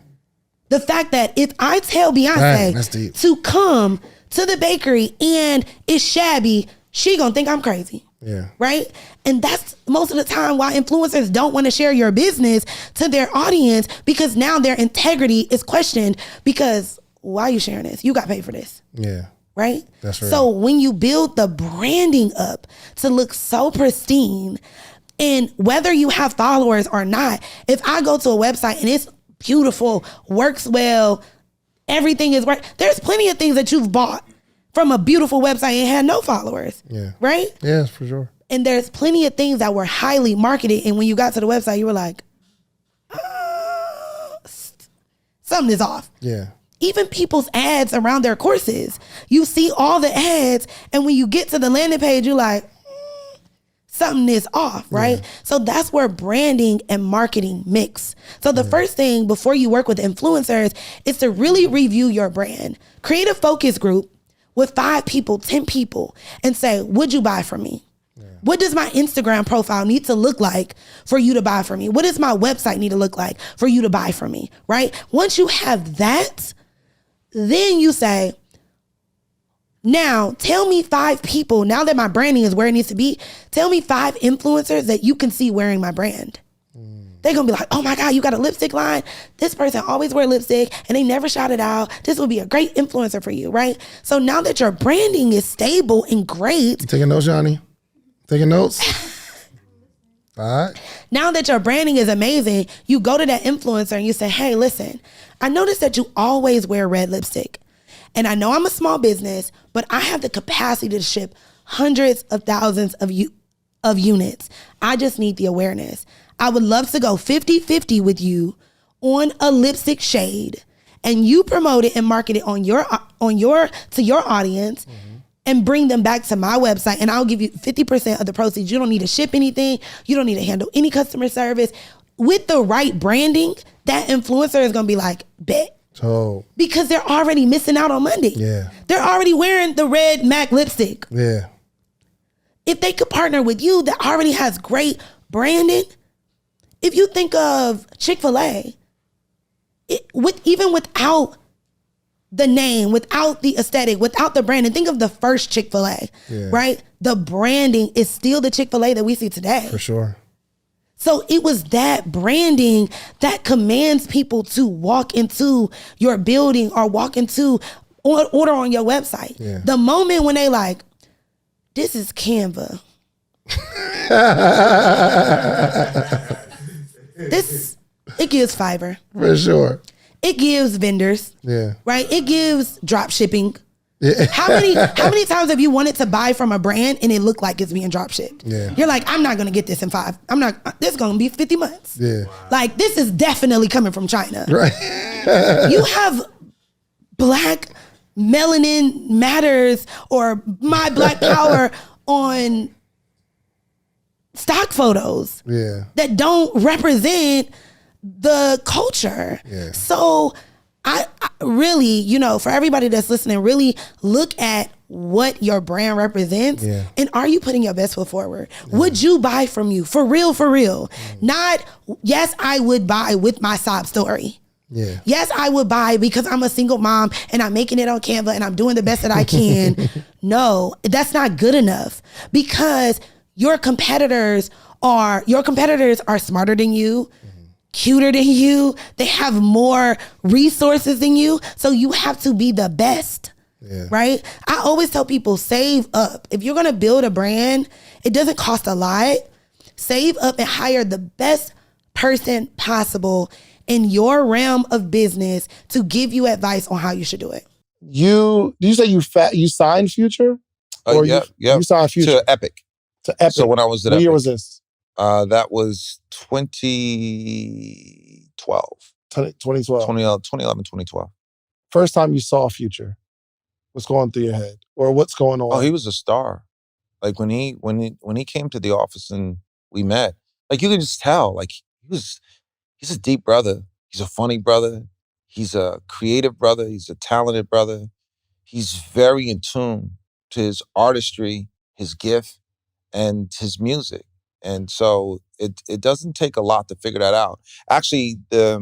The fact that if I tell Beyonce to come to the bakery and it's shabby, she gonna think I'm crazy. Yeah. Right? And that's most of the time why influencers don't want to share your business to their audience, because now their integrity is questioned because why are you sharing this? You got paid for this. Yeah. Right? That's right. So when you build the branding up to look so pristine, and whether you have followers or not, if I go to a website and it's beautiful, works well, everything is right, there's plenty of things that you've bought from a beautiful website and had no followers. Yeah. Right? Yeah, for sure. And there's plenty of things that were highly marketed, and when you got to the website, you were like, something is off. Yeah. even people's ads around their courses. You see all the ads, and when you get to the landing page, you're like, something is off, right? Yeah. So that's where branding and marketing mix. So the first thing before you work with influencers is to really review your brand. Create a focus group with 5 people, 10 people, and say, would you buy from me? Yeah. What does my Instagram profile need to look like for you to buy from me? What does my website need to look like for you to buy from me, right? Once you have that, then you say, now, tell me 5 people, now that my branding is where it needs to be, tell me 5 influencers that you can see wearing my brand. They're going to be like, oh my God, you got a lipstick line? This person always wear lipstick and they never shout it out. This would be a great influencer for you, right? So now that your branding is stable and great. You taking notes, Johnny? Taking notes? All right. Now that your branding is amazing, you go to that influencer and you say, hey, listen, I noticed that you always wear red lipstick. And I know I'm a small business, but I have the capacity to ship hundreds of thousands of units. I just need the awareness. I would love to go 50-50 with you on a lipstick shade, and you promote it and market it to your audience, and bring them back to my website, and I'll give you 50% of the proceeds. You don't need to ship anything. You don't need to handle any customer service. With the right branding, that influencer is going to be like, bet. So, because they're already missing out on Monday. Yeah. They're already wearing the red MAC lipstick. Yeah. If they could partner with you that already has great branding, if you think of Chick-fil-A, even without the name, without the aesthetic, without the branding, think of the first Chick-fil-A, right? The branding is still the Chick-fil-A that we see today. For sure. So it was that branding that commands people to walk into your building or walk into order on your website. Yeah. The moment when they like, this is Canva. It gives Fiverr. For sure. It gives vendors. Yeah. Right? It gives drop shipping. Yeah. How many times have you wanted to buy from a brand and it looked like it's being drop shipped? Yeah. You're like, I'm not gonna get this in 5. This is gonna be 50 months. Yeah. Like, this is definitely coming from China. Right. You have Black Melanin Matters or My Black Power on stock photos that don't represent the culture. Yeah. So I really, for everybody that's listening, really look at what your brand represents and are you putting your best foot forward? Yeah. Would you buy from you? For real, for real. Not, yes, I would buy with my sob story. Yeah. Yes, I would buy because I'm a single mom and I'm making it on Canva and I'm doing the best that I can. No, that's not good enough because your competitors are smarter than you, cuter than you. They have more resources than you. So you have to be the best, right? I always tell people, save up. If you're going to build a brand, it doesn't cost a lot. Save up and hire the best person possible in your realm of business to give you advice on how you should do it. Did you say you signed Future? Or yeah. You signed Future? To Epic. So when I was at Epic. What year was this? That was 2012. 2011, 2012. First time you saw Future, what's going through your head? Or what's going on? Oh, he was a star. Like when he came to the office and we met, like you could just tell, like he's a deep brother. He's a funny brother. He's a creative brother. He's a talented brother. He's very in tune to his artistry, his gift, and his music. And so it doesn't take a lot to figure that out. Actually, there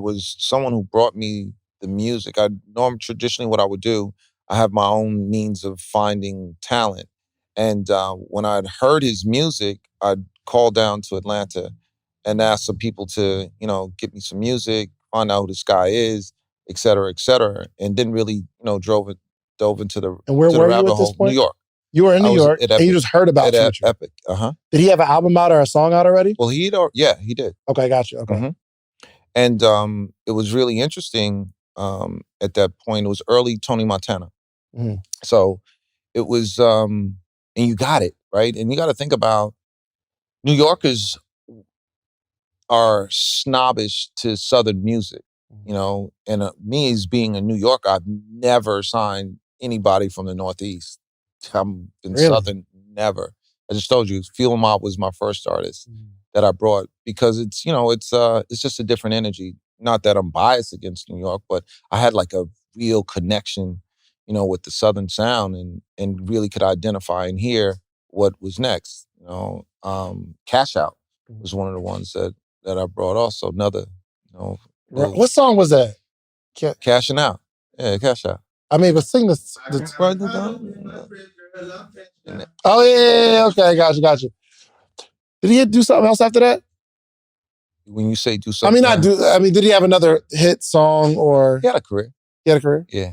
was someone who brought me the music. I know traditionally what I would do, I have my own means of finding talent. And when I'd heard his music, I'd call down to Atlanta and ask some people to, get me some music, find out who this guy is, et cetera, and didn't really, dove into the And where were you at this point? New York. You were in New York, and you just heard about Future. Epic, Did he have an album out or a song out already? Well, he did. Okay, gotcha. Okay. Mm-hmm. And it was really interesting at that point. It was early Tony Montana. Mm-hmm. So it was, and you got it, right? And you got to think about New Yorkers are snobbish to Southern music. You know, and me as being a New Yorker, I've never signed anybody from the Northeast. I'm in Really? Southern, never. I just told you, Feel Mob was my first artist that I brought because it's, you know, it's just a different energy. Not that I'm biased against New York, but I had like a real connection, you know, with the Southern sound and really could identify and hear what was next. You know, Cash Out was one of the ones that I brought also. Another, you know, What song was that? Cashing Out. Yeah, Cash Out. I mean, but sing this. Oh yeah, okay, got you. Did he do something else after that? When you say do I something, mean, did he have another hit song or? He had a career. He had a career? Yeah.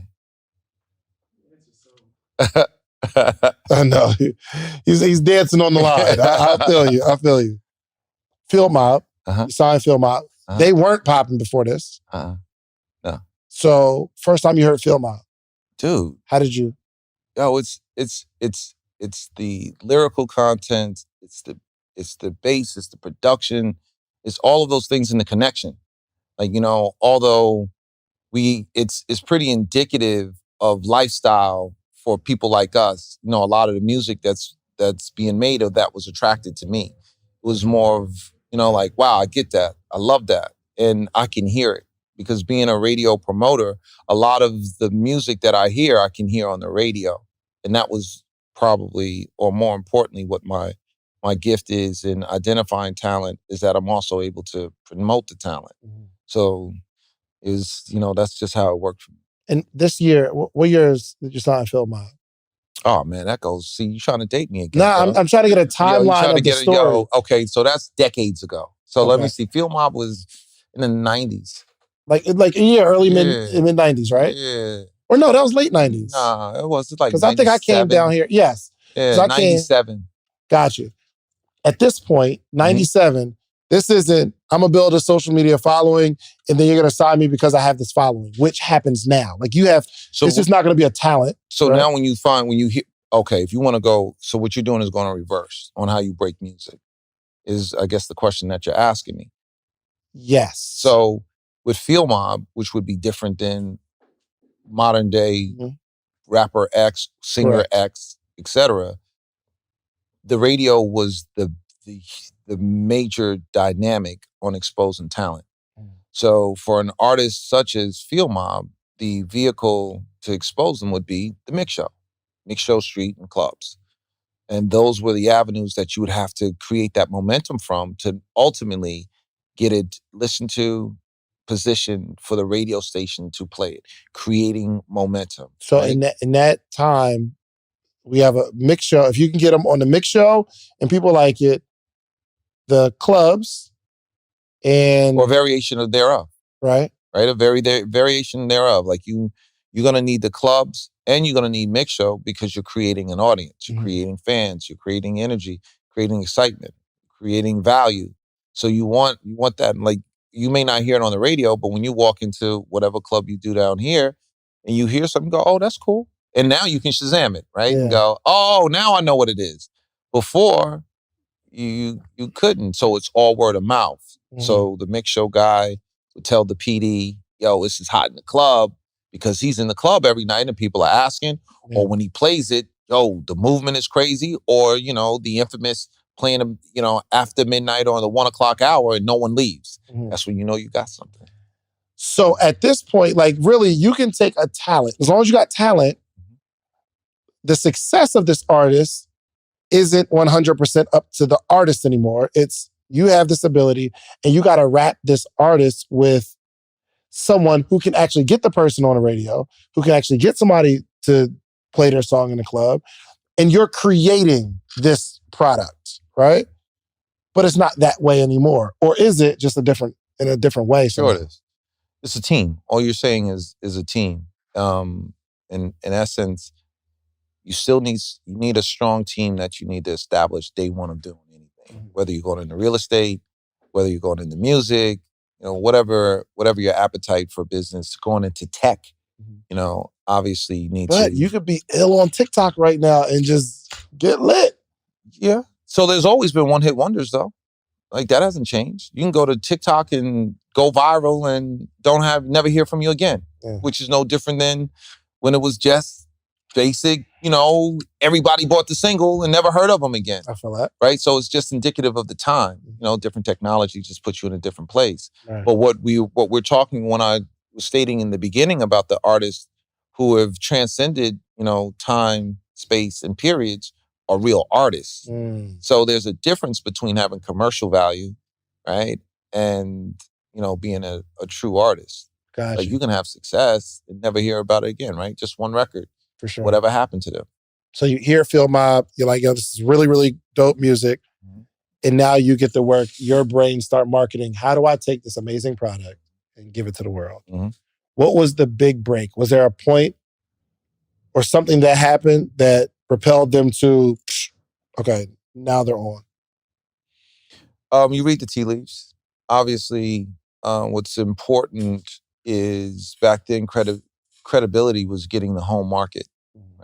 I know. He's dancing on the line. I feel you. Feel Mob. You signed Feel Mob. They weren't popping before this. No. So first time you heard Feel Mob. Dude. How did you? Yo, it's the lyrical content, it's the bass, it's the production, it's all of those things in the connection. Like, you know, although it's pretty indicative of lifestyle for people like us. You know, a lot of the music that's being made of that was attracted to me. It was more of, you know, like, wow, I get that. I love that. And I can hear it. Because being a radio promoter, a lot of the music that I hear, I can hear on the radio. And that was probably, or more importantly, what my gift is in identifying talent, is that I'm also able to promote the talent. So you know, that's just how it worked for me. And this year, what years did you sign Feel Mob? Oh man, that goes, see, you're trying to date me again. Nah, I'm trying to get a timeline of the story. Okay, so that's decades ago. So let me see. Feel Mob was in the 90s. Like early mid 90s, right? Yeah. Or no, that was late 90s. Nah, it was like because I think I came down here. Yes. Yeah, 97. Got you. At this point, 97. This isn't, I'm going to build a social media following and then you're going to sign me because I have this following, which happens now. Like you have, it's just not going to be a talent. So now when you hear, okay, if you want to go, so what you're doing is going to reverse on how you break music is, I guess, the question that you're asking me. Yes. So with Feel Mob, which would be different than modern day rapper X, singer X, etc., the radio was the major dynamic on exposing talent. So for an artist such as Feel Mob, the vehicle to expose them would be the Mix Show Street and clubs. And those were the avenues that you would have to create that momentum from to ultimately get it listened to, positioned for the radio station to play it, creating momentum. So in that time, we have a Mix Show. If you can get them on the Mix Show and people like it, the clubs and or variation thereof, right? A variation thereof. Like you're gonna need the clubs and you're gonna need Mix Show because you're creating an audience, you're creating fans, you're creating energy, creating excitement, creating value. So you want that. Like you may not hear it on the radio, but when you walk into whatever club you do down here, and you hear something, go, oh, that's cool. And now you can Shazam it, right? And go, oh, now I know what it is. Before, you couldn't. So it's all word of mouth. So the Mix Show guy would tell the PD, yo, this is hot in the club, because he's in the club every night and people are asking. Or when he plays it, yo, the movement is crazy. Or, you know, the infamous playing him, you know, after midnight or the 1 o'clock hour and no one leaves. That's when you know you got something. So at this point, like really, you can take a talent. As long as you got talent, the success of this artist isn't 100% up to the artist anymore. It's you have this ability and you got to wrap this artist with someone who can actually get the person on the radio, who can actually get somebody to play their song in the club. And you're creating this product, right? But it's not that way anymore. Or is it just in a different way? Sure it is. It's a team. All you're saying is a team. In essence, you need a strong team that you need to establish day one of doing anything. Whether you're going into real estate, whether you're going into music, you know, whatever your appetite for business, going into tech, you know, obviously you need to. But you could be ill on TikTok right now and just get lit. Yeah. So there's always been one-hit wonders though. Like that hasn't changed. You can go to TikTok and go viral and never hear from you again, which is no different than when it was just basic, everybody bought the single and never heard of them again. I feel that. Right? So it's just indicative of the time. Different technology just puts you in a different place. Right. But what we're talking, when I was stating in the beginning about the artists who have transcended, time, space, and periods, are real artists. So there's a difference between having commercial value, right, and being a true artist. Gotcha. Like you can have success and never hear about it again, right? Just one record. For sure. Whatever happened to them. So you hear Phil Mob, you're like, yo, this is really, really dope music. And now you get to work, your brain start marketing. How do I take this amazing product and give it to the world? What was the big break? Was there a point or something that happened that propelled them to, okay, now they're on? You read the tea leaves. Obviously, what's important is back then credibility was getting the home market.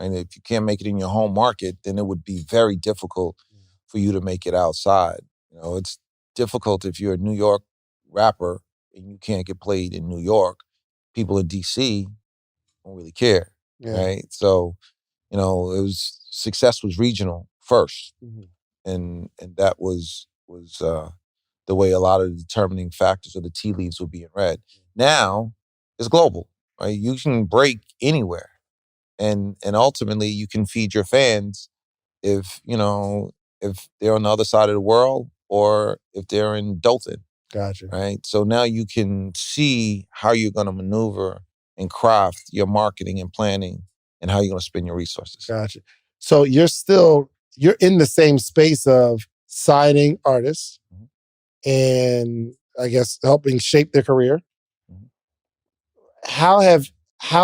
And if you can't make it in your home market, then it would be very difficult for you to make it outside. It's difficult if you're a New York rapper and you can't get played in New York. People in DC don't really care, right? So, success was regional first, and that was the way a lot of the determining factors of the tea leaves were being read. Now it's global, right? You can break anywhere. And ultimately, you can feed your fans if they're on the other side of the world or if they're in Dothan. Gotcha. Right? So now you can see how you're going to maneuver and craft your marketing and planning and how you're going to spend your resources. Gotcha. So you're in the same space of signing artists and I guess helping shape their career. How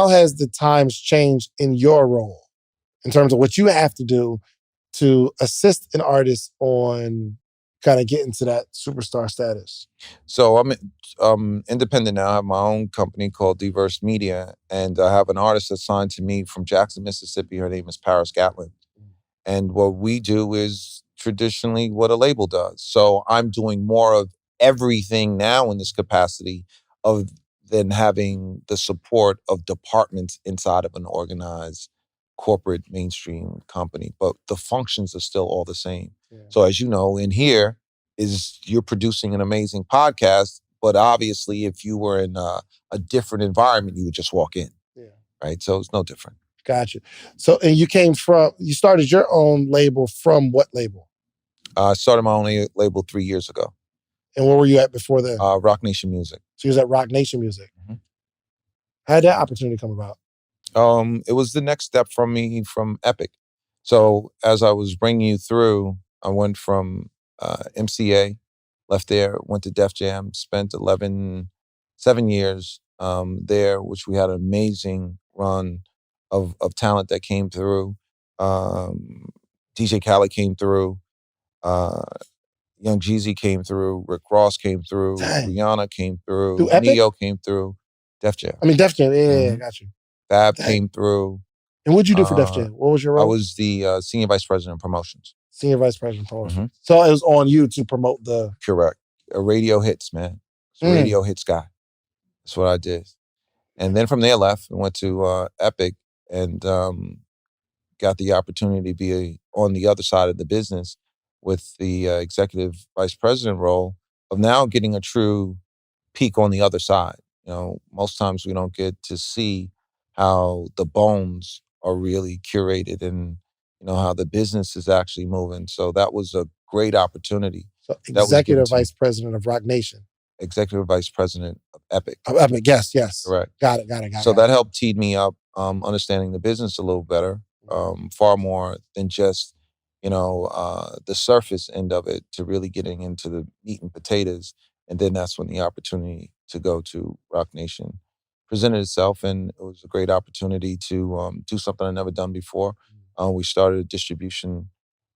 has the times changed in your role in terms of what you have to do to assist an artist on kind of getting to that superstar status? So I'm independent now. I have my own company called Diverse Media, and I have an artist that's signed to me from Jackson, Mississippi. Her name is Paris Gatlin. And what we do is traditionally what a label does. So I'm doing more of everything now in this capacity than having the support of departments inside of an organized corporate mainstream company. But the functions are still all the same. So as you know, in here you're producing an amazing podcast, but obviously if you were in a different environment, you would just walk in. Right? So it's no different. Gotcha. So, and you started your own label from what label? I started my own label 3 years ago. And where were you at before then? Rock Nation Music. So you was at Rock Nation Music. How did that opportunity come about? It was the next step from me from Epic. So as I was bringing you through, I went from MCA, left there, went to Def Jam, spent 7 years there, which we had an amazing run of talent that came through. DJ Khaled came through. Young Jeezy came through. Rick Ross came through. Dang. Rihanna came through. Through Epic? Neo came through. Def Jam. Def Jam. Yeah, got you. Fab Dang. came through. And what'd you do for Def Jam? What was your role? I was the Senior Vice President of Promotions. Senior Vice President of Promotions. So it was on you to promote the... Correct. A radio hits, man. A radio hits guy. That's what I did. And then from there left and went to Epic and got the opportunity to be on the other side of the business with the Executive Vice President role of now getting a true peek on the other side. Most times we don't get to see how the bones are really curated and, how the business is actually moving. So that was a great opportunity. So Executive Vice President of Rock Nation. Executive Vice President of Epic. Of Epic, yes. Correct. Got it. So that helped teed me up, understanding the business a little better, far more than just, the surface end of it, to really getting into the meat and potatoes. And then that's when the opportunity to go to Rock Nation presented itself, and it was a great opportunity to do something I'd never done before. We started a distribution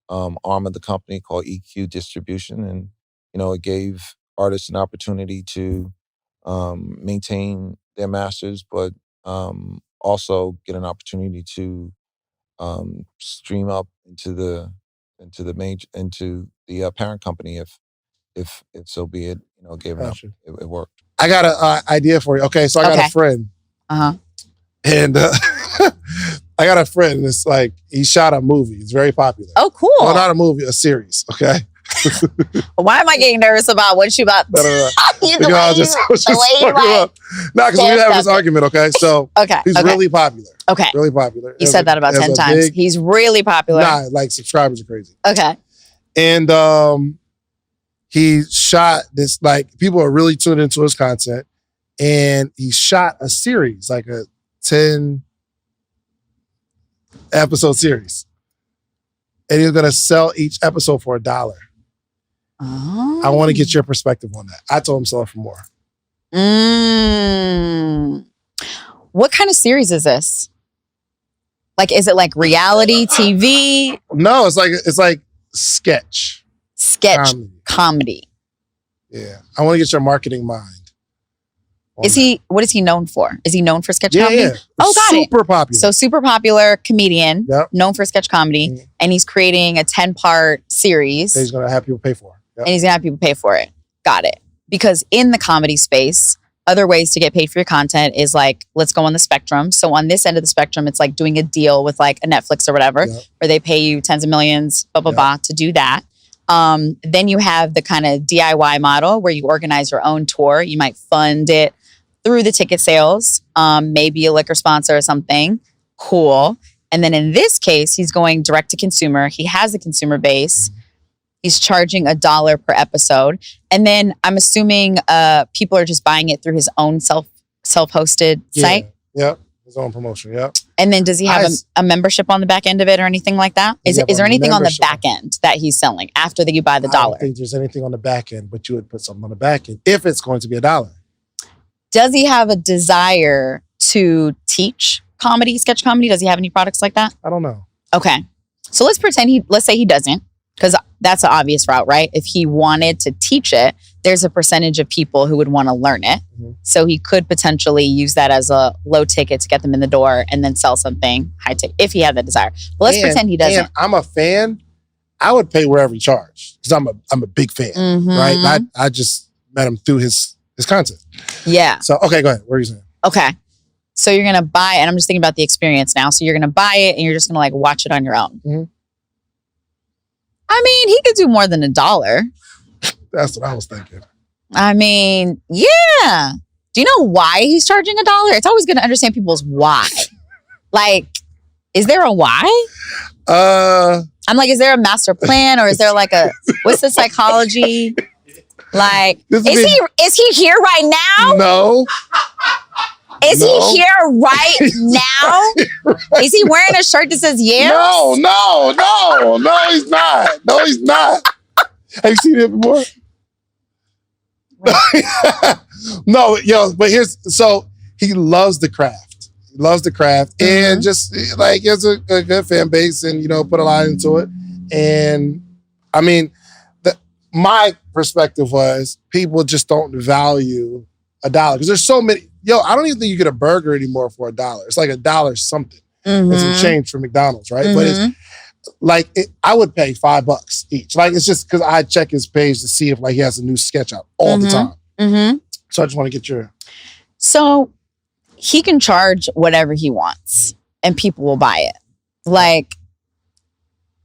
arm of the company called EQ Distribution, and it gave artists an opportunity to maintain their masters, but also get an opportunity to stream up into the parent company if if so be it, gave it up. Gotcha. It worked. I got an idea for you. Okay, so I got a friend. Uh-huh. And I got a friend. It's like he shot a movie. It's very popular. Oh, cool. Well, not a movie, a series. Okay. Why am I getting nervous about what you about? No. The way No, because we have this argument. Okay, so he's really popular. Okay. Really popular. You said that about 10 times. He's really popular. Nah, like subscribers are crazy. Okay. And he shot this, like people are really tuned into his content. And he shot a series, like a 10 episode series. And he's gonna sell each episode for $1. Oh. I want to get your perspective on that. I told him sell it for more. What kind of series is this? Like, is it like reality TV? No, it's like sketch comedy. Yeah, I want to get your marketing mind. What is he known for? Is he known for sketch comedy? Yeah. Oh, got it. Super popular. So super popular comedian, known for sketch comedy, Mm-hmm. and he's creating a 10-part series. That he's gonna have people pay for. Yep. And he's gonna have people pay for it. Got it. Because in the comedy space, other ways to get paid for your content is like, let's go on the spectrum. So on this end of the spectrum, it's like doing a deal with like a Netflix or whatever, where they pay you tens of millions, to do that. Then you have the kind of DIY model where you organize your own tour. You might fund it through the ticket sales, maybe a liquor sponsor or something. Cool. And then in this case, he's going direct to consumer. He has a consumer base. He's charging $1 per episode. And then I'm assuming people are just buying it through his own self-hosted site. Yep. His own promotion. Yep. And then does he have a membership on the back end of it or anything like that? Is there anything on the back end that he's selling after that you buy the $1? I don't think there's anything on the back end, but you would put something on the back end if it's going to be $1. Does he have a desire to teach comedy, sketch comedy? Does he have any products like that? I don't know. Okay. So let's say he doesn't, because that's an obvious route, right? If he wanted to teach it, there's a percentage of people who would want to learn it. Mm-hmm. So he could potentially use that as a low ticket to get them in the door and then sell something high ticket if he had that desire. But let's pretend he doesn't. And I'm a fan. I would pay wherever he charged because I'm a big fan, right? I just met him through his content. Yeah. So, okay, go ahead. What are you saying? Okay. So you're going to buy it, and I'm just thinking about the experience now. So you're going to buy it and you're just going to like watch it on your own. Mm-hmm. I mean, he could do more than $1. That's what I was thinking. I mean, yeah. Do you know why he's charging $1? It's always good to understand people's why. Like, is there a why? I'm like, is there a master plan or is there like what's the psychology? Like, is he here right now? No. Is he here right now? Right. Is he wearing a shirt that says yeah? No, he's not. No, he's not. Have you seen it before? No, but so he loves the craft. He loves the craft and just like he has a good fan base and, put a lot into it. And I mean, my perspective was people just don't value $1 because there's so many. I don't even think you get a burger anymore for $1. It's like $1 something. It's a change for McDonald's, right? But it's like I would pay $5 each. Like it's just because I check his page to see if like he has a new sketch out all the time. So I just want to get your. So he can charge whatever he wants, and people will buy it. Like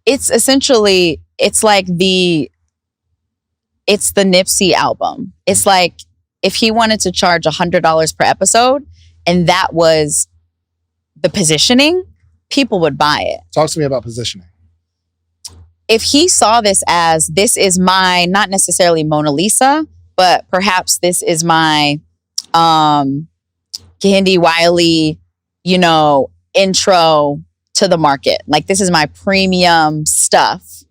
it's essentially like the Nipsey album. It's like if he wanted to charge $100 per episode, and that was the positioning, people would buy it. Talk to me about positioning. If he saw this is my, not necessarily Mona Lisa, but perhaps this is my Kehinde Wiley, intro to the market. Like this is my premium stuff.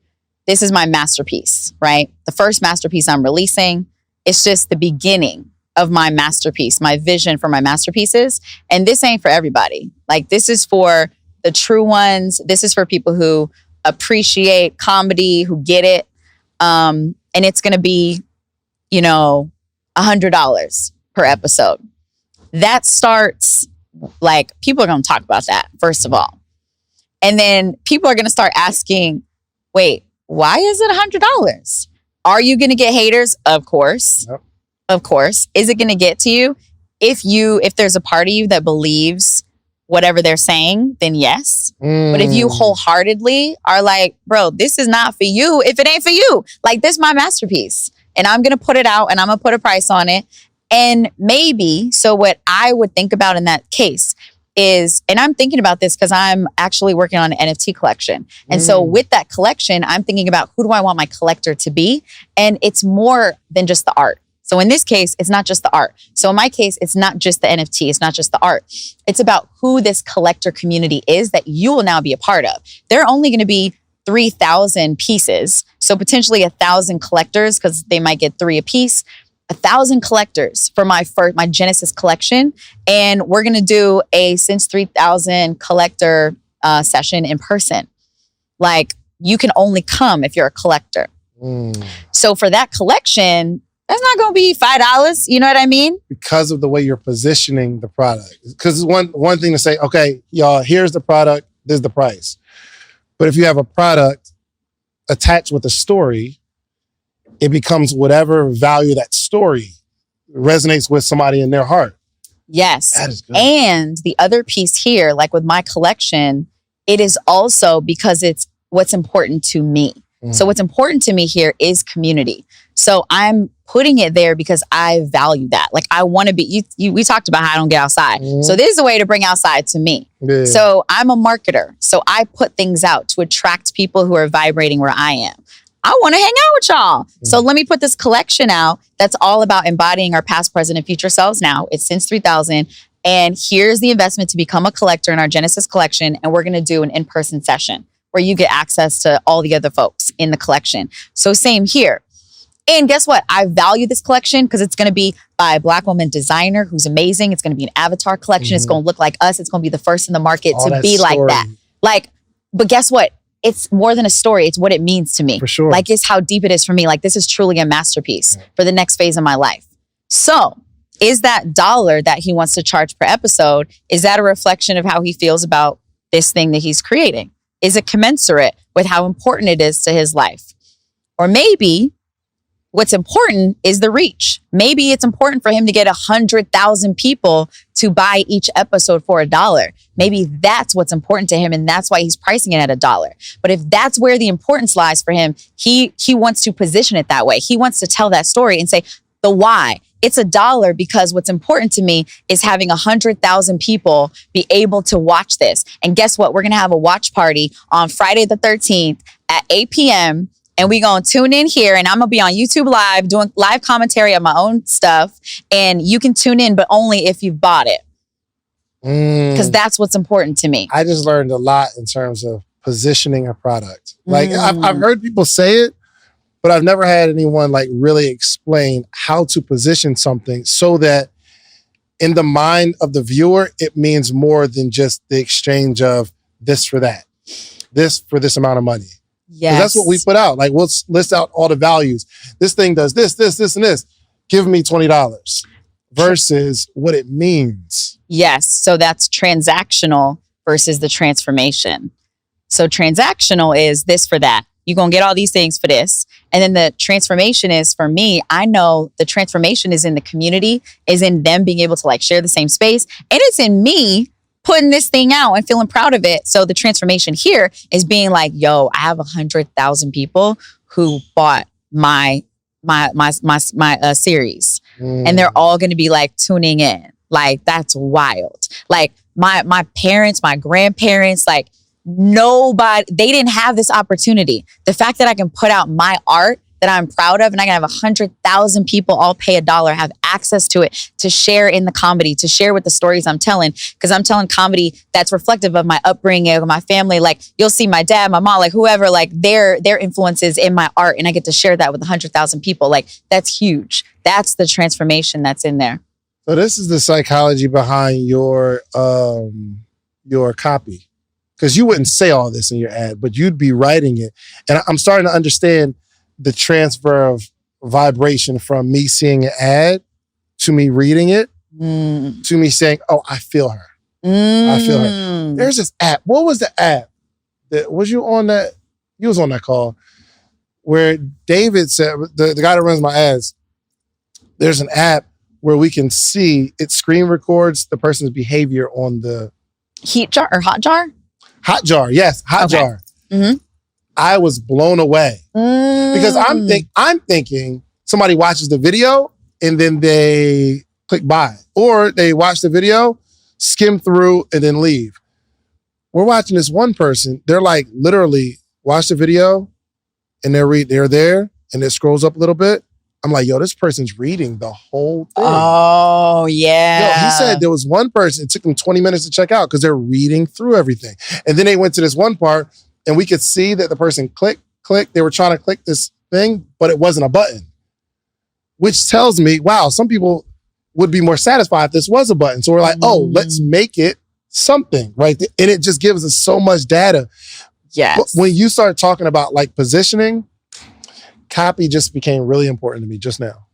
This is my masterpiece, right? The first masterpiece I'm releasing. It's just the beginning of my masterpiece, my vision for my masterpieces. And this ain't for everybody. Like this is for the true ones. This is for people who appreciate comedy, who get it. And it's going to be, $100 per episode. That starts like people are going to talk about that, first of all. And then people are going to start asking, wait, why is it $100? Are you going to get haters? Of course. Yep. Of course. Is it going to get to you? If there's a part of you that believes whatever they're saying, then yes. But if you wholeheartedly are like, bro, this is not for you. If it ain't for you, like, this is my masterpiece and I'm going to put it out and I'm going to put a price on it. And maybe, so what I would think about in that case is, and I'm thinking about this because I'm actually working on an NFT collection. And so with that collection, I'm thinking about who do I want my collector to be? And it's more than just the art. So in this case, it's not just the art. So in my case, it's not just the NFT. It's not just the art. It's about who this collector community is that you will now be a part of. There are only going to be 3,000 pieces. So potentially 1,000 collectors, because they might get 3 a piece. 1,000 collectors for my Genesis collection. And we're going to do a Since 3000 collector session in person. Like, you can only come if you're a collector. So for that collection, that's not going to be $5. You know what I mean? Because of the way you're positioning the product. Because it's one thing to say, okay, y'all, here's the product, this is the price. But if you have a product attached with a story, it becomes whatever value that story resonates with somebody in their heart. Yes. That is good. And the other piece here, like with my collection, it is also because it's what's important to me. So what's important to me here is community. So I'm putting it there because I value that. Like, I want to be, we talked about how I don't get outside. So this is a way to bring outside to me. Yeah. So I'm a marketer. So I put things out to attract people who are vibrating where I am. I want to hang out with y'all. So let me put this collection out that's all about embodying our past, present, and future selves now. It's Since 3000. And here's the investment to become a collector in our Genesis collection. And we're going to do an in-person session where you get access to all the other folks in the collection. So same here. And guess what? I value this collection because it's going to be by a Black woman designer who's amazing. It's going to be an avatar collection. It's going to look like us. It's going to be the first in the market to be like that. Like, but guess what? It's more than a story. It's what it means to me. For sure. Like, it's how deep it is for me. Like, this is truly a masterpiece for the next phase of my life. So is that $1 that he wants to charge per episode, is that a reflection of how he feels about this thing that he's creating? Is it commensurate with how important it is to his life? Or maybe what's important is the reach. Maybe it's important for him to get 100,000 people to buy each episode for $1. Maybe that's what's important to him, and that's why he's pricing it at $1. But if that's where the importance lies for him, he wants to position it that way. He wants to tell that story and say, the why. It's $1 because what's important to me is having 100,000 people be able to watch this. And guess what? We're going to have a watch party on Friday the 13th at 8 p.m. And we're going to tune in here, and I'm going to be on YouTube Live doing live commentary on my own stuff. And you can tune in, but only if you've bought it. Because that's what's important to me. I just learned a lot in terms of positioning a product. Like, I've heard people say it, but I've never had anyone like really explain how to position something so that in the mind of the viewer, it means more than just the exchange of this for that, this for this amount of money. Yes. That's what we put out. Like, we'll list out all the values. This thing does this, this, this, and this. Give me $20 versus what it means. Yes. So that's transactional versus the transformation. So transactional is this for that. You're going to get all these things for this. And then the transformation is, for me, I know the transformation is in the community, is in them being able to like share the same space. And it's in me putting this thing out and feeling proud of it. So the transformation here is being like, yo, I have 100,000 people who bought my series. And they're all going to be like tuning in. Like, that's wild. Like my parents, my grandparents, like, nobody, they didn't have this opportunity. The fact that I can put out my art that I'm proud of, and I can have 100,000 people all pay $1, have access to it, to share in the comedy, to share with the stories I'm telling, because I'm telling comedy that's reflective of my upbringing, of my family. Like, you'll see my dad, my mom, like whoever, like their influences in my art, and I get to share that with 100,000 people. Like, that's huge. That's the transformation that's in there. So this is the psychology behind your copy. Because you wouldn't say all this in your ad, but you'd be writing it. And I'm starting to understand the transfer of vibration from me seeing an ad to me reading it to me saying, oh, I feel her. I feel her. There's this app. What was the app? Was you on that? You was on that call. where David said, the guy that runs my ads, there's an app where we can see, it screen records the person's behavior on the Heat jar or hot jar? hot jar. Yes, hot Okay. jar. Mhm. I was blown away because I'm thinking somebody watches the video and then they click buy, or they watch the video, skim through, and then leave. We're watching this one person. They're like literally watch the video and they're there and it scrolls up a little bit. I'm like, yo, this person's reading the whole thing. Oh, yeah. Yo, he said there was one person, it took them 20 minutes to check out because they're reading through everything. And then they went to this one part and we could see that the person clicked. They were trying to click this thing, but it wasn't a button. Which tells me, wow, some people would be more satisfied if this was a button. So we're like, oh, let's make it something, right? And it just gives us so much data. Yes. But when you start talking about like positioning, copy just became really important to me just now.